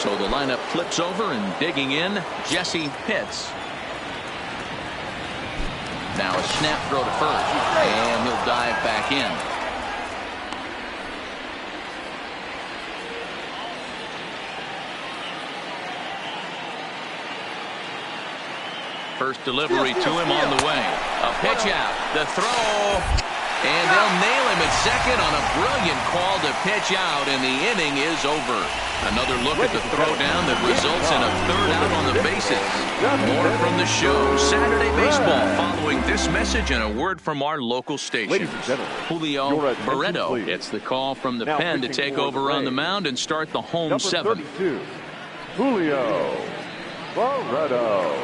Speaker 1: So the lineup flips over and digging in, Jesse Pitts. Now a snap throw to first. And he'll dive back in. First delivery to him on the way. A pitch out. The throw. And they'll nail him at second on a brilliant call to pitch out. And the inning is over. Another look at the throwdown that results in a third out on the bases. More from the show. Saturday Baseball following this message and a word from our local stations. Julio Barreto gets the call from the pen to take over on the mound and start the home seventh.
Speaker 4: Julio Barreto.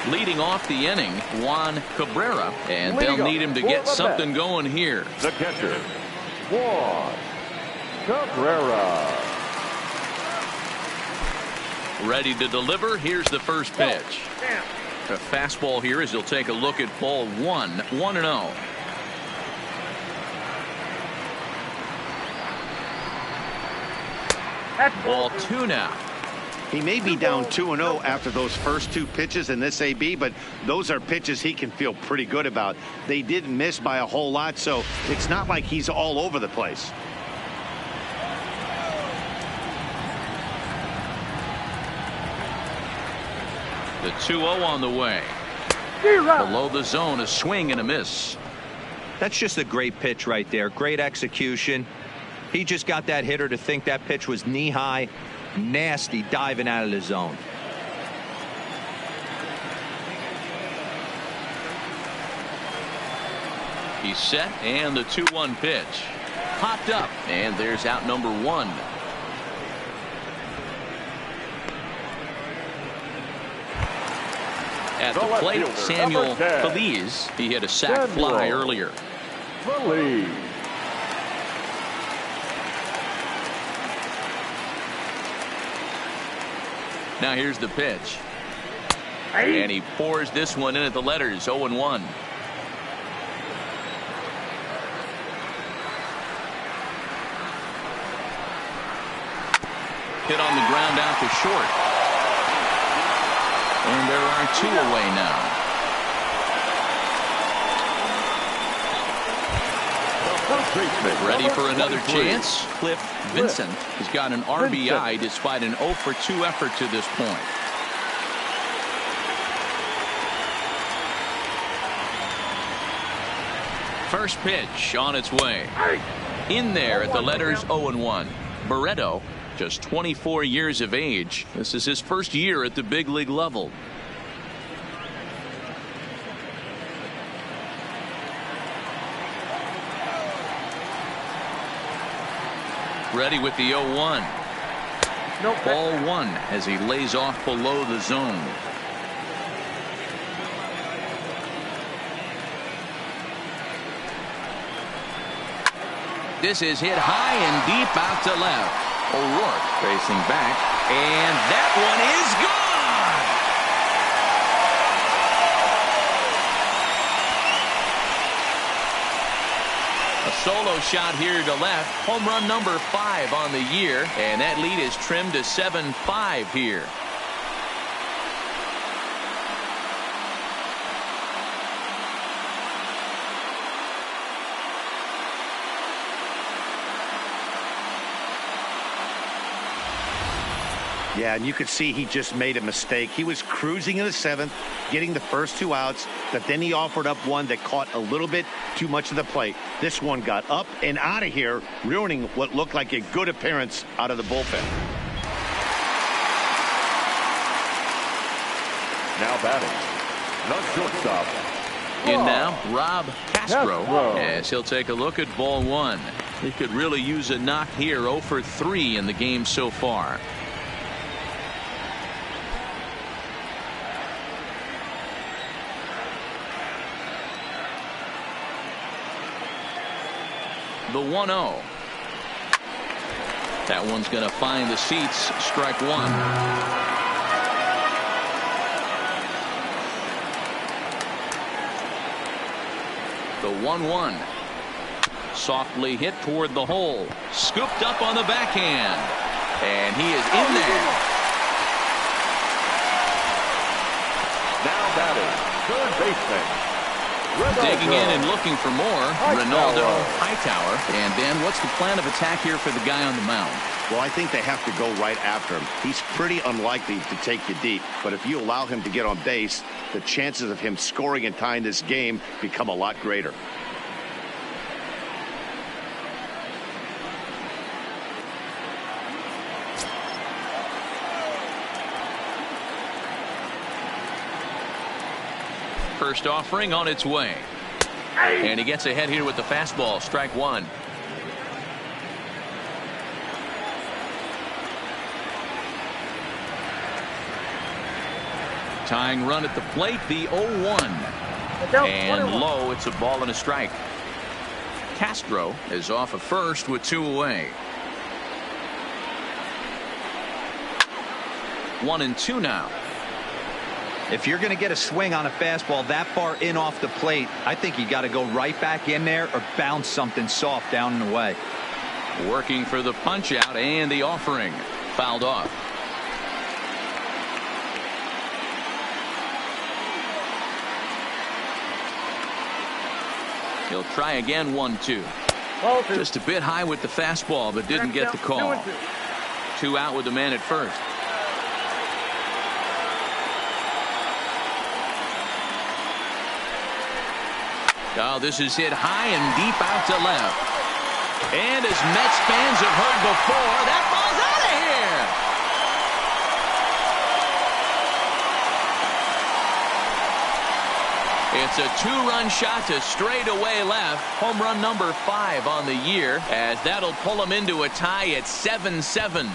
Speaker 1: Leading off the inning, Juan Cabrera, and they'll need him to get something going here.
Speaker 4: The catcher, Juan Cabrera.
Speaker 1: Ready to deliver. Here's the first pitch. A fastball here as he'll take a look at ball 1, 1-0. Ball 2 now.
Speaker 2: He may be down 2-0 after those first 2 pitches in this AB, but those are pitches he can feel pretty good about. They didn't miss by a whole lot, so it's not like he's all over the place.
Speaker 1: The 2-0 on the way. Below the zone, a swing and a miss.
Speaker 3: That's just a great pitch right there. Great execution. He just got that hitter to think that pitch was knee high. Nasty diving out of the zone.
Speaker 1: He's set, and the 2-1 pitch popped up, and there's out number 1. At the plate, Samuel Feliz. He hit a sac fly earlier.
Speaker 4: Feliz.
Speaker 1: Now here's the pitch. And he pours this one in at the letters, 0-1. Hit on the ground out to short. And there are 2 away now. Ready for another chance? Cliff Vincent has got an RBI despite an 0 for 2 effort to this point. First pitch on its way. In there at the letters, 0-1. Barreto, just 24 years of age. This is his first year at the big league level. Ready with the 0-1. Ball 1 as he lays off below the zone. This is hit high and deep out to left. O'Rourke facing back, and that one is gone. A solo shot here to left. Home run number 5 on the year, and that lead is trimmed to 7-5 here.
Speaker 2: Yeah, and you could see he just made a mistake. He was cruising in the 7th, getting the first 2 outs, but then he offered up one that caught a little bit too much of the plate. This one got up and out of here, ruining what looked like a good appearance out of the bullpen.
Speaker 4: Now batting, the shortstop.
Speaker 1: In now, Rob Castro, as he'll take a look at ball 1. He could really use a knock here. 0 for 3 in the game so far. The 1-0. That one's going to find the seats. Strike 1. The 1-1. Softly hit toward the hole. Scooped up on the backhand. And he is in there.
Speaker 4: Now batting, third baseman.
Speaker 1: Digging in and looking for more, Ronaldo Hightower. And Dan, what's the plan of attack here for the guy on the mound?
Speaker 2: Well, I think they have to go right after him. He's pretty unlikely to take you deep, but if you allow him to get on base, the chances of him scoring and tying this game become a lot greater.
Speaker 1: First offering on its way. And he gets ahead here with the fastball. Strike 1. Tying run at the plate, the 0-1. And low, it's a ball and a strike. Castro is off of first with 2 away. 1-2 now.
Speaker 3: If you're going to get a swing on a fastball that far in off the plate, I think you got to go right back in there or bounce something soft down and away.
Speaker 1: Working for the punch out and the offering. Fouled off. He'll try again. 1-2. Just a bit high with the fastball, but didn't get the call. 2 out with the man at first. Oh, this is hit high and deep out to left. And as Mets fans have heard before, that ball's out of here. It's a 2-run shot to straightaway left. Home run number 5 on the year, as that'll pull him into a tie at 7-7.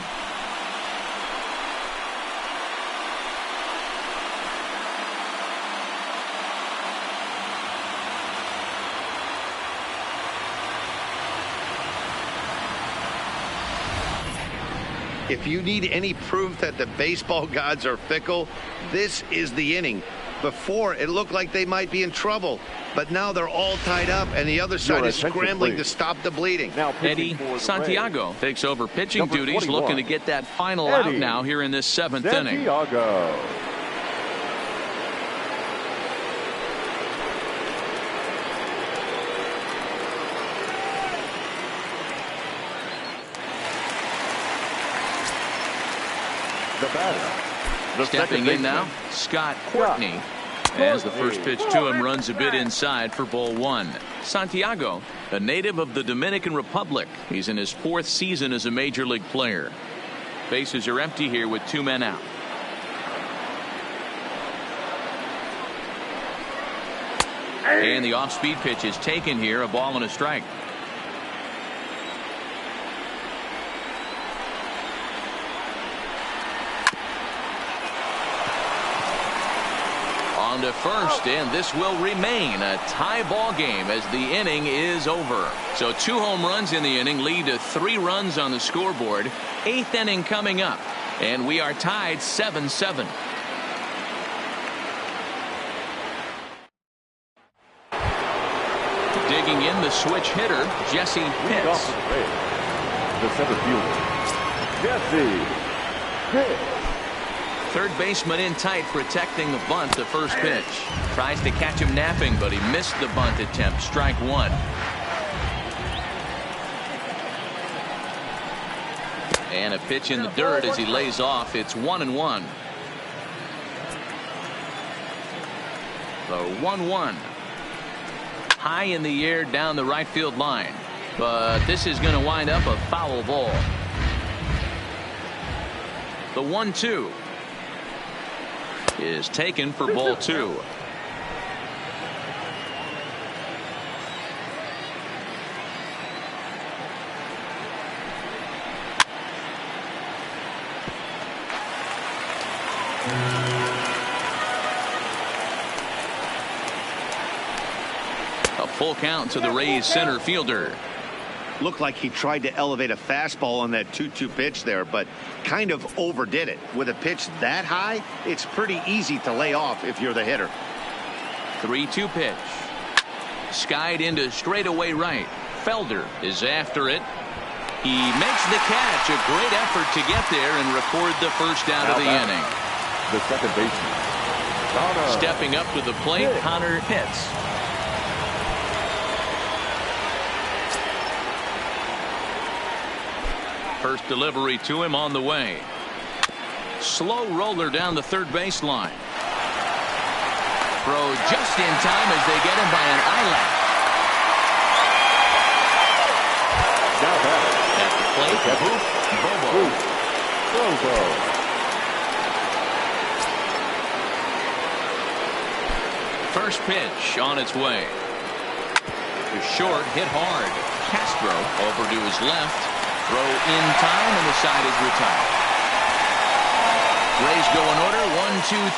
Speaker 2: If you need any proof that the baseball gods are fickle, this is the inning. Before, it looked like they might be in trouble, but now they're all tied up, and the other side is scrambling to stop the bleeding.
Speaker 4: Now
Speaker 1: Eddie Santiago takes over pitching
Speaker 4: Number
Speaker 1: duties,
Speaker 4: 21.
Speaker 1: looking to get that final
Speaker 4: Eddie
Speaker 1: out now here in this 7th inning.
Speaker 4: Santiago. The batter. The
Speaker 1: Stepping in now, Scott Courtney. As the first pitch to him runs a bit inside for ball 1. Santiago, a native of the Dominican Republic. He's in his 4th season as a major league player. Bases are empty here with 2 men out. And the off-speed pitch is taken here, a ball and a strike. On to first, and this will remain a tie ball game as the inning is over. So 2 home runs in the inning lead to 3 runs on the scoreboard. 8th inning coming up, and we are tied 7-7. Digging in, the switch hitter, Jesse Pitts.
Speaker 4: The center fielder, Jesse Pitts.
Speaker 1: Third baseman in tight, protecting the bunt. The first pitch tries to catch him napping, but he missed the bunt attempt. Strike 1. And a pitch in the dirt as he lays off. It's 1-1. The 1-1 high in the air down the right field line, but this is going to wind up a foul ball. The 1-2 is taken for ball 2. A full count to the Rays center fielder.
Speaker 2: Looked like he tried to elevate a fastball on that 2-2 pitch there, but kind of overdid it. With a pitch that high, it's pretty easy to lay off if you're the hitter.
Speaker 1: 3-2 pitch. Skied into straightaway right. Felder is after it. He makes the catch. A great effort to get there and record the first out of the inning.
Speaker 4: The second baseman, Connor.
Speaker 1: Stepping up to the plate, Connor Pitts. First delivery to him on the way. Slow roller down the third baseline. Throw just in time as they get him by an eyelash.
Speaker 4: Now batter.
Speaker 1: At the plate, Bobo.
Speaker 4: Bobo.
Speaker 1: First pitch on its way. The short hit hard. Castro over to his left. Throw in time, and the side is retired. Rays go in order,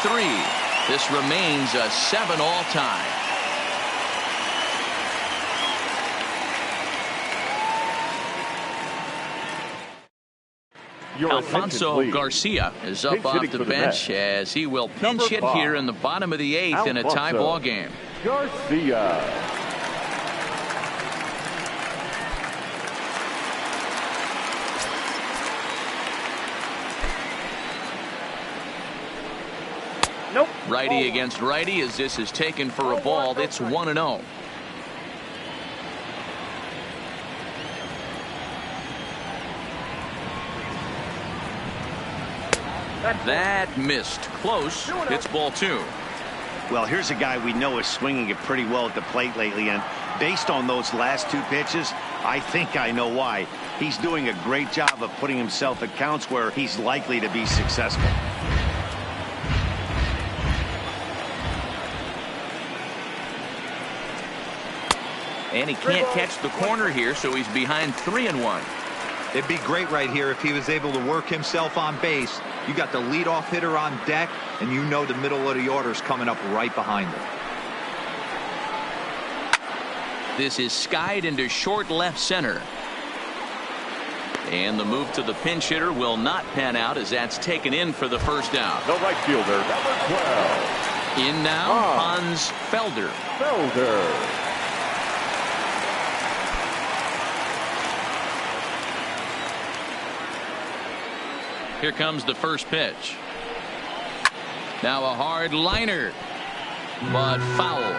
Speaker 1: 1-2-3. This remains a 7-all tie. Alfonso Garcia is up off the bench as he will pinch hit here in the bottom of the 8th in a tie ball game.
Speaker 4: Garcia.
Speaker 2: Nope.
Speaker 1: Righty against righty as this is taken for a ball. It's 1-0. That missed. Close. It's ball 2.
Speaker 2: Well, here's a guy we know is swinging it pretty well at the plate lately, and based on those last 2 pitches, I think I know why. He's doing a great job of putting himself at counts where he's likely to be successful.
Speaker 1: And he can't catch the corner here, so he's behind 3-1.
Speaker 3: It'd be great right here if he was able to work himself on base. You got the leadoff hitter on deck, and you know the middle of the order's coming up right behind him.
Speaker 1: This is skied into short left center. And the move to the pinch hitter will not pan out as that's taken in for the first out.
Speaker 4: The right fielder, number 12.
Speaker 1: In now, Hans Felder. Here comes the first pitch. Now a hard liner, but foul.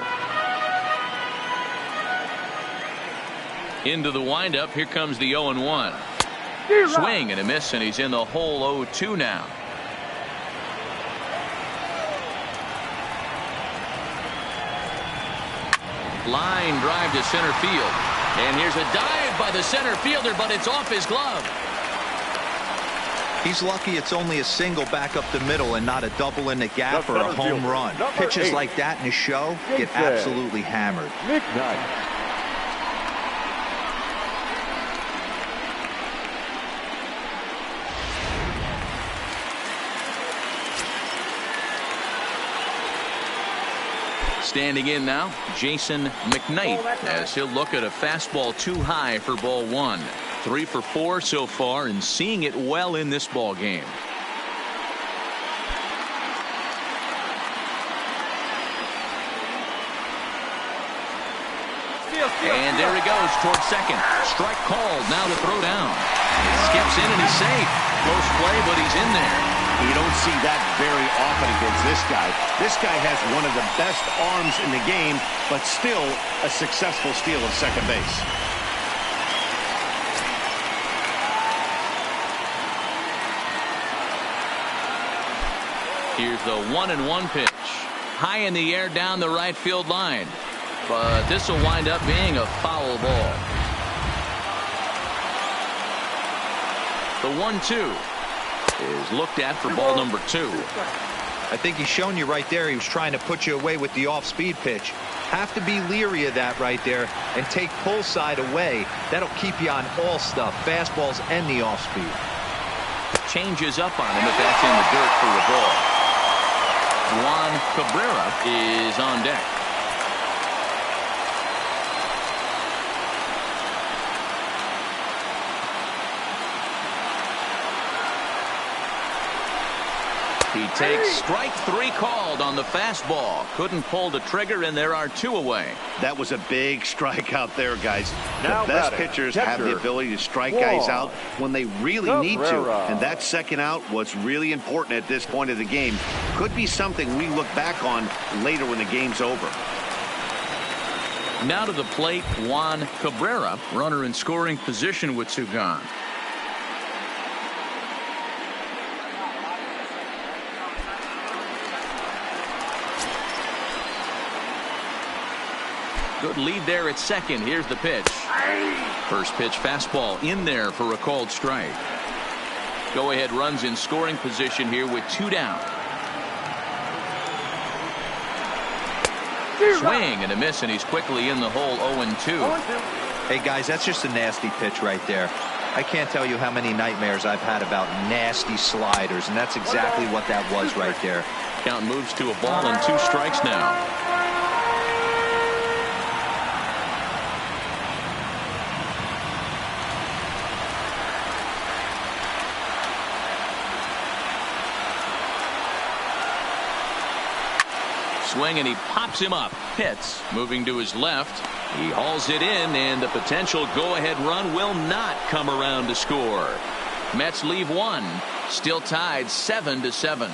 Speaker 1: Into the windup. Here comes the 0-1. Swing and a miss, and he's in the hole 0-2 now. Line drive to center field. And here's a dive by the center fielder, but it's off his glove.
Speaker 3: He's lucky it's only a single back up the middle and not a double in the gap or a home run. Pitches like that in a show get absolutely hammered.
Speaker 4: McKnight.
Speaker 1: Standing in now, Jason McKnight, as he'll look at a fastball too high for ball 1. 3 for 4 so far and seeing it well in this ball game. And there he goes towards second. Strike called, now to throw down. He skips in and he's safe. Close play, but he's in there.
Speaker 2: You don't see that very often against this guy. This guy has one of the best arms in the game, but still a successful steal of second base.
Speaker 1: Here's the 1-1 pitch. High in the air down the right field line. But this will wind up being a foul ball. The 1-2 is looked at for ball number 2.
Speaker 3: I think he's shown you right there he was trying to put you away with the off-speed pitch. Have to be leery of that right there and take pull side away. That'll keep you on all stuff, fastballs and the off-speed.
Speaker 1: Changes up on him if that's in the dirt for a ball. Juan Cabrera is on deck. He takes strike 3 called on the fastball. Couldn't pull the trigger, and there are 2 away.
Speaker 2: That was a big strikeout there, guys.
Speaker 4: Now
Speaker 2: the best
Speaker 4: batting,
Speaker 2: pitchers
Speaker 4: catcher,
Speaker 2: have the ability to strike guys out when they really need to. And that second out was really important at this point of the game. Could be something we look back on later when the game's over.
Speaker 1: Now to the plate, Juan Cabrera, runner in scoring position with 2 gone. Good lead there at second. Here's the pitch. First pitch fastball in there for a called strike. Go ahead runs in scoring position here with 2 down. Swing and a miss, and he's quickly in the hole 0-2.
Speaker 3: Hey guys, that's just a nasty pitch right there. I can't tell you how many nightmares I've had about nasty sliders, and that's exactly what that was right there.
Speaker 1: Count moves to a ball and 2 strikes now. Swing and he pops him up. Pitts moving to his left. He hauls it in, and the potential go-ahead run will not come around to score. Mets leave 1. Still tied 7-7.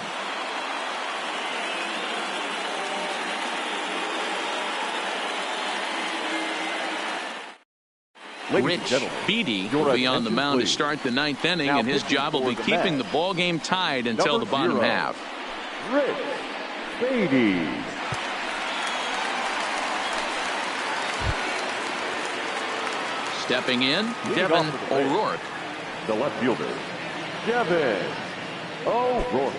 Speaker 1: Rich Beatty will be on the mound to start the 9th inning, and his job will be keeping the ball game tied until the bottom half.
Speaker 4: Rich Beatty.
Speaker 1: Stepping in, Devin O'Rourke.
Speaker 4: The left fielder, Devin O'Rourke.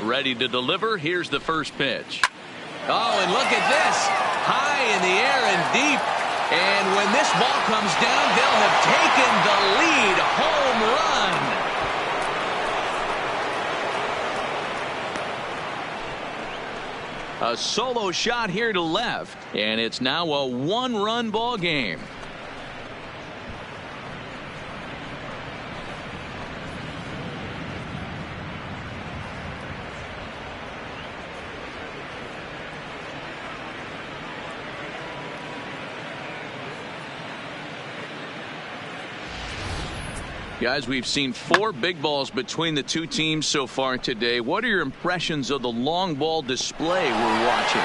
Speaker 1: Ready to deliver. Here's the first pitch. Oh, and look at this. High in the air and deep. And when this ball comes down, they'll have taken the lead. Home run. A solo shot here to left, and it's now a one-run ball game. Guys, we've seen 4 big balls between the two teams so far today. What are your impressions of the long ball display we're watching?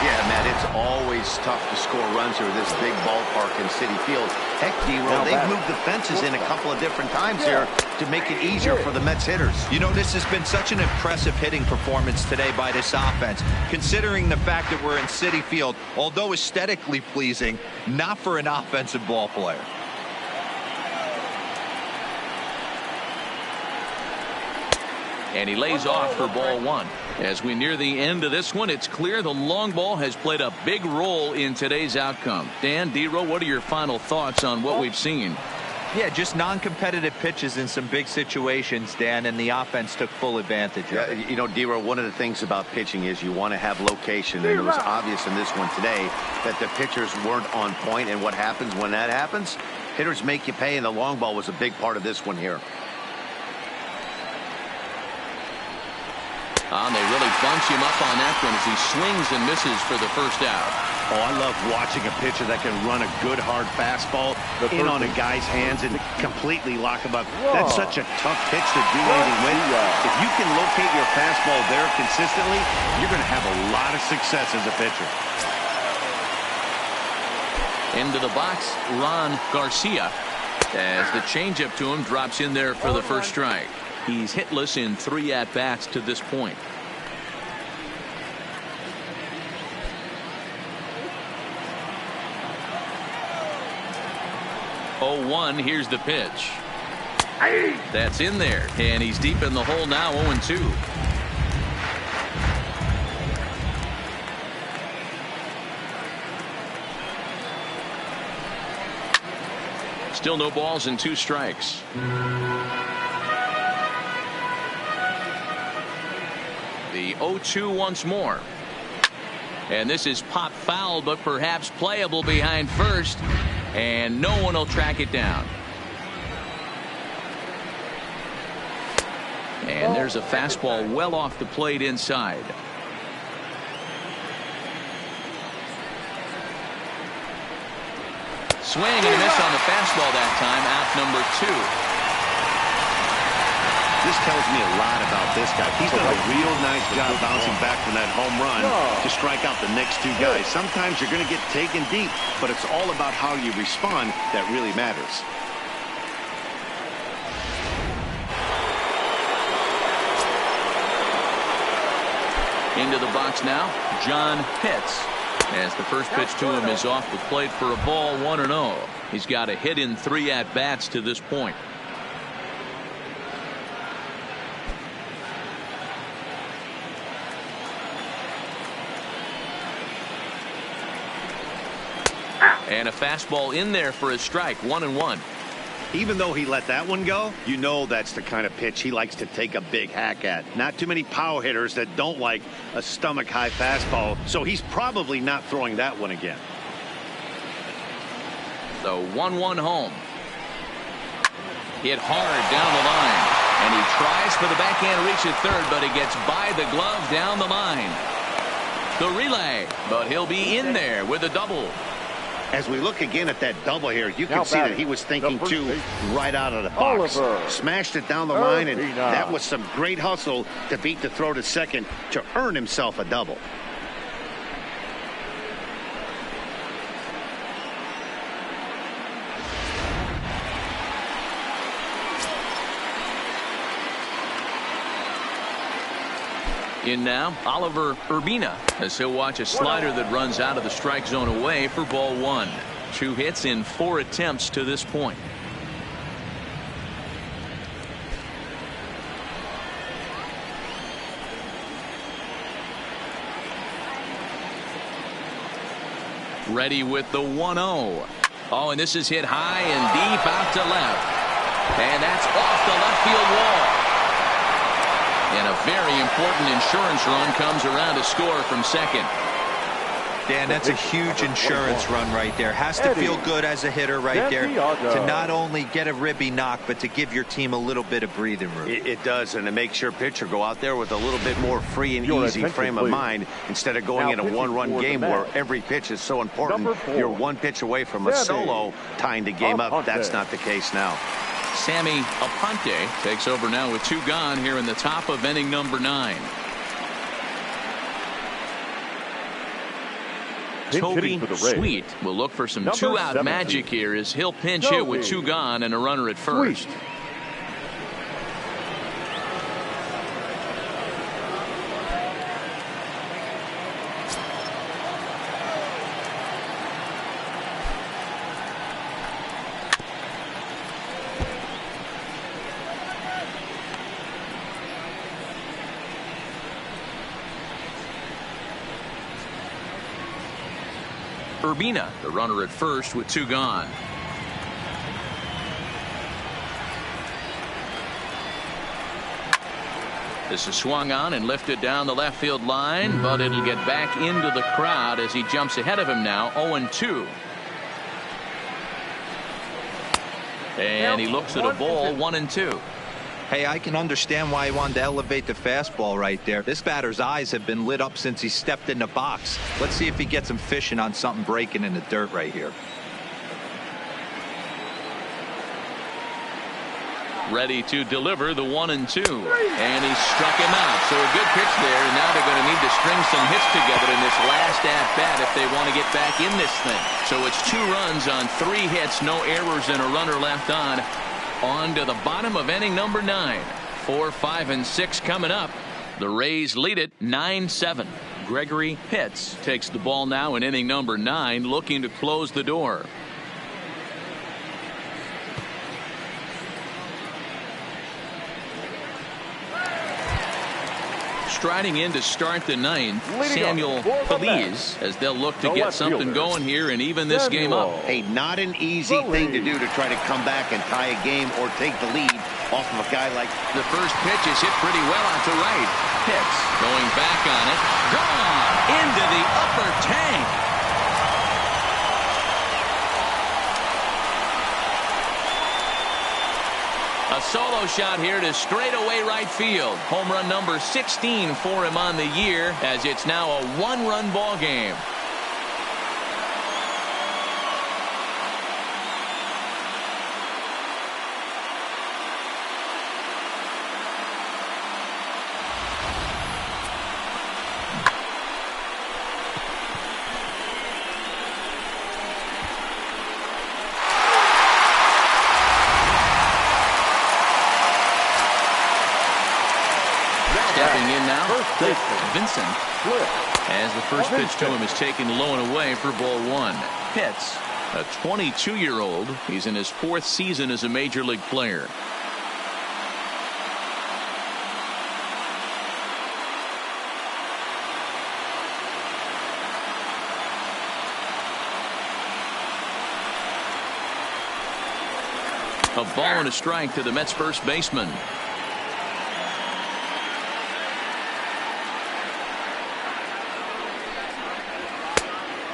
Speaker 2: Yeah, Matt, it's always tough to score runs here with this big ballpark in Citi Field. Heck, D-Roll, they've moved the fences in a couple of different times here to make it easier for the Mets hitters.
Speaker 3: You know, this has been such an impressive hitting performance today by this offense, considering the fact that we're in Citi Field, although aesthetically pleasing, not for an offensive ball player.
Speaker 1: And he lays off for ball 1. As we near the end of this one, it's clear the long ball has played a big role in today's outcome. Dan, D-Row, what are your final thoughts on what we've seen?
Speaker 3: Yeah, just non-competitive pitches in some big situations, Dan, and the offense took full advantage of it.
Speaker 2: You know, D-Row, one of the things about pitching is you want to have location, and it was obvious in this one today that the pitchers weren't on point, and what happens when that happens? Hitters make you pay, and the long ball was a big part of this one here.
Speaker 1: They really bunch him up on that one as he swings and misses for the first out.
Speaker 2: Oh, I love watching a pitcher that can run a good hard fastball in on a guy's hands and completely lock him up. That's such a tough pitch to do anything with. If you can locate your fastball there consistently, you're going to have a lot of success as a pitcher.
Speaker 1: Into the box, Ron Garcia, as the changeup to him drops in there for the first strike. He's hitless in 3 at-bats to this point. 0-1. Here's the pitch. That's in there, and he's deep in the hole now. 0-2. Still no balls and 2 strikes. The 0-2 once more. And this is pop foul, but perhaps playable behind first. And no one will track it down. And there's a fastball well off the plate inside. Swing and a miss on the fastball that time. Out number 2.
Speaker 2: This tells me a lot about this guy. He's done a real nice job bouncing back from that home run to strike out the next 2 guys. Sometimes you're going to get taken deep, but it's all about how you respond that really matters.
Speaker 1: Into the box now, John Pitts. As the first pitch to him is off the plate for a ball, 1-0. He's got a hit in 3 at-bats to this point. And a fastball in there for a strike. 1-1.
Speaker 2: Even though he let that one go, you know that's the kind of pitch he likes to take a big hack at. Not too many power hitters that don't like a stomach high fastball, so he's probably not throwing that one again.
Speaker 1: So 1-1 home. Hit hard down the line, and he tries for the backhand reach at third, but he gets by the glove down the line. The relay, but he'll be in there with a double.
Speaker 2: As we look again at that double here, you can see that he was thinking too right out of the box. Smashed it down the line, and that was some great hustle to beat the throw to second to earn himself a double.
Speaker 1: In now, Oliver Urbina, as he'll watch a slider that runs out of the strike zone away for ball 1. 2 hits in 4 attempts to this point. Ready with the 1-0. Oh, and this is hit high and deep out to left. And that's off the left field wall. And a very important insurance run comes around to score from second.
Speaker 3: Dan, that's a huge insurance run right there. Has to feel good as a hitter right there to not only get a ribby knock, but to give your team a little bit of breathing room.
Speaker 2: It does, and it makes your pitcher go out there with a little bit more free and easy frame of mind instead of going in a one-run game where every pitch is so important. You're one pitch away from a solo tying the game up. That's not the case now.
Speaker 1: Sammy Aponte takes over now with 2 gone here in the top of inning number 9. Toby Sweet will look for some 2-out magic here as he'll pinch hit with 2 gone and a runner at first. Urbina, the runner at first with 2 gone. This is swung on and lifted down the left field line, but it'll get back into the crowd as he jumps ahead of him now, 0-2. And he looks at a ball, 1-2.
Speaker 3: Hey, I can understand why he wanted to elevate the fastball right there. This batter's eyes have been lit up since he stepped in the box. Let's see if he gets him fishing on something breaking in the dirt right here.
Speaker 1: Ready to deliver the 1-2. And he struck him out. So a good pitch there, and now they're going to need to string some hits together in this last at-bat if they want to get back in this thing. So it's 2 runs on 3 hits, no errors, and a runner left on. On to the bottom of inning number 9. 4, 5, and 6 coming up. The Rays lead it 9-7. Gregory Pitts takes the ball now in inning number 9, looking to close the door. Striding in to start the 9th, Samuel Feliz, as they'll look to get something going here and even this game up.
Speaker 2: Hey, not an easy thing to do to try to come back and tie a game or take the lead off of a guy like.
Speaker 1: The first pitch is hit pretty well out to right. Pitts going back on it. Gone into the upper tank. A solo shot here to straightaway right field. Home run number 16 for him on the year, as it's now a 1-run ball game. Stepping in now, Vincent, as the first pitch to him is taken low and away for ball 1. Pitts, a 22-year-old. He's in his 4th season as a major league player. A ball and a strike to the Mets first baseman.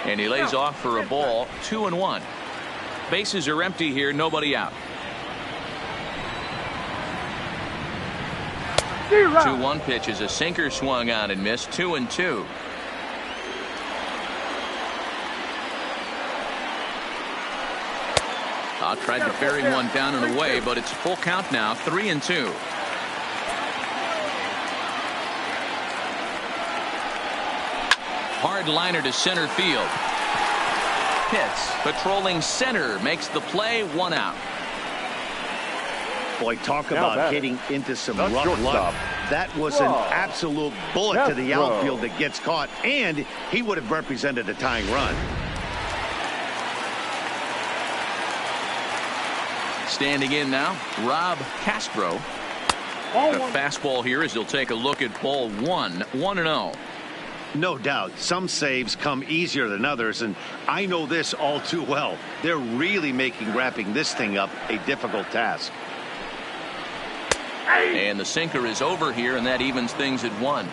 Speaker 1: And he lays off for a ball, 2-1. Bases are empty here, nobody out. 2-1 pitch is a sinker swung on and missed, 2-2. Tried to bury one down and away, but it's full count now, 3-2. Hard liner to center field. Pitts patrolling center makes the play, 1 out.
Speaker 2: Boy, talk about hitting into some rough luck. That was an absolute bullet to the outfield that gets caught, and he would have represented a tying run.
Speaker 1: Standing in now, Rob Castro. The fastball here as he'll take a look at ball 1, 1-0.
Speaker 2: No doubt, some saves come easier than others, and I know this all too well. They're really making wrapping this thing up a difficult task.
Speaker 1: And the sinker is over here, and that evens things at 1.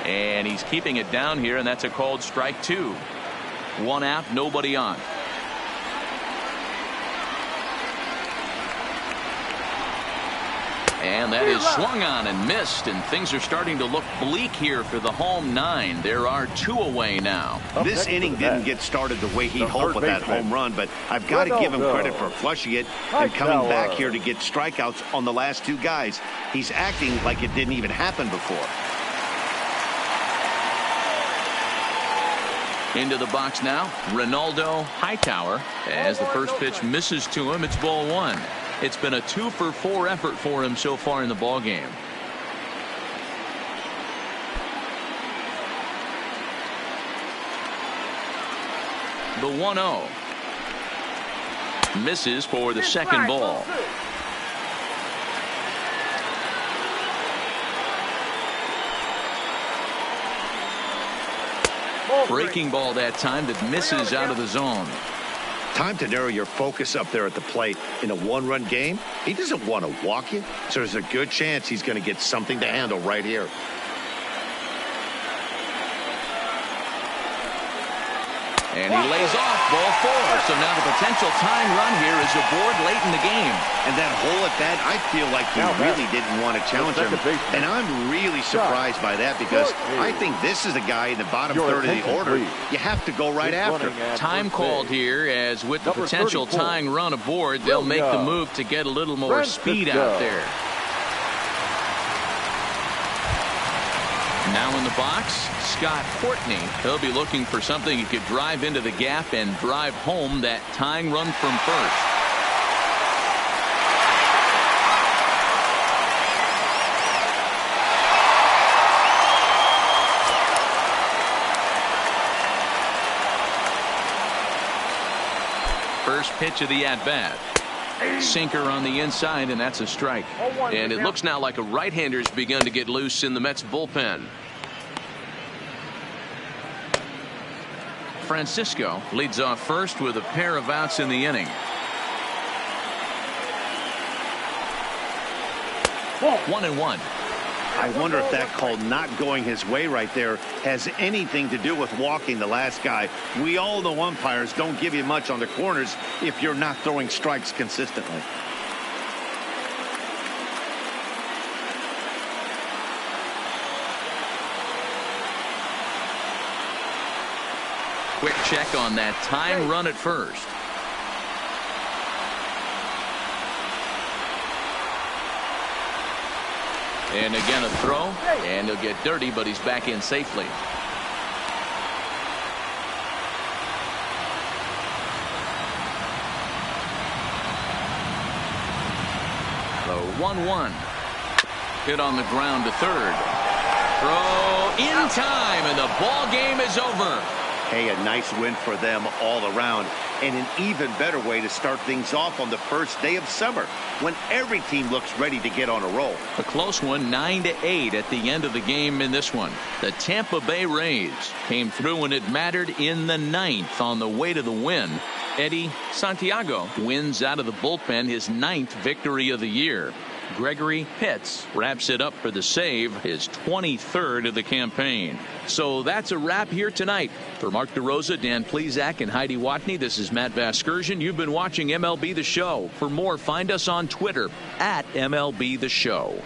Speaker 1: And he's keeping it down here, and that's a called strike 2. 1 out, nobody on. And that is swung on and missed, and things are starting to look bleak here for the home 9. There are 2 away now.
Speaker 2: This inning didn't get started the way he'd hoped with that home run, but I've got to give him credit for flushing it and coming back here to get strikeouts on the last 2 guys. He's acting like it didn't even happen before.
Speaker 1: Into the box now, Ronaldo Hightower. As the first pitch misses to him, it's ball 1. It's been a 2-for-4 effort for him so far in the ball game. The 1-0 misses for the second ball. Breaking ball that time that misses out of the zone.
Speaker 2: Time to narrow your focus up there at the plate. In a 1-run game, he doesn't want to walk you, so there's a good chance he's going to get something to handle right here.
Speaker 1: And he lays off ball 4. So now the potential tying run here is aboard late in the game.
Speaker 2: And that hole at bat, I feel like he really didn't want to challenge him. And I'm really surprised by that because I think this is a guy in the bottom third of the order you have to go right after.
Speaker 1: Time called here, as with the potential tying run aboard, they'll make the move to get a little more speed out there. Now in the box, Scott Courtney. He'll be looking for something he could drive into the gap and drive home that tying run from first. First pitch of the at-bat. Sinker on the inside, and that's a strike. And it looks now like a right-hander's begun to get loose in the Mets bullpen. Francisco leads off first with a pair of outs in the inning. 1-1.
Speaker 2: I wonder if that call not going his way right there has anything to do with walking the last guy. We all know umpires don't give you much on the corners if you're not throwing strikes consistently.
Speaker 1: Quick check on that tying run at first. And again a throw, and he'll get dirty, but he's back in safely. The 1-1. Hit on the ground to third. Throw in time, and the ball game is over.
Speaker 2: Hey, a nice win for them all around, and an even better way to start things off on the first day of summer when every team looks ready to get on a roll.
Speaker 1: A close one, 9-8 at the end of the game in this one. The Tampa Bay Rays came through when it mattered in the 9th on the way to the win. Eddie Santiago wins out of the bullpen, his 9th victory of the year. Gregory Pitts wraps it up for the save, his 23rd of the campaign. So that's a wrap here tonight. For Mark DeRosa, Dan Plesac, and Heidi Watney, this is Matt Vasgersian. You've been watching MLB The Show. For more, find us on Twitter @MLB The Show.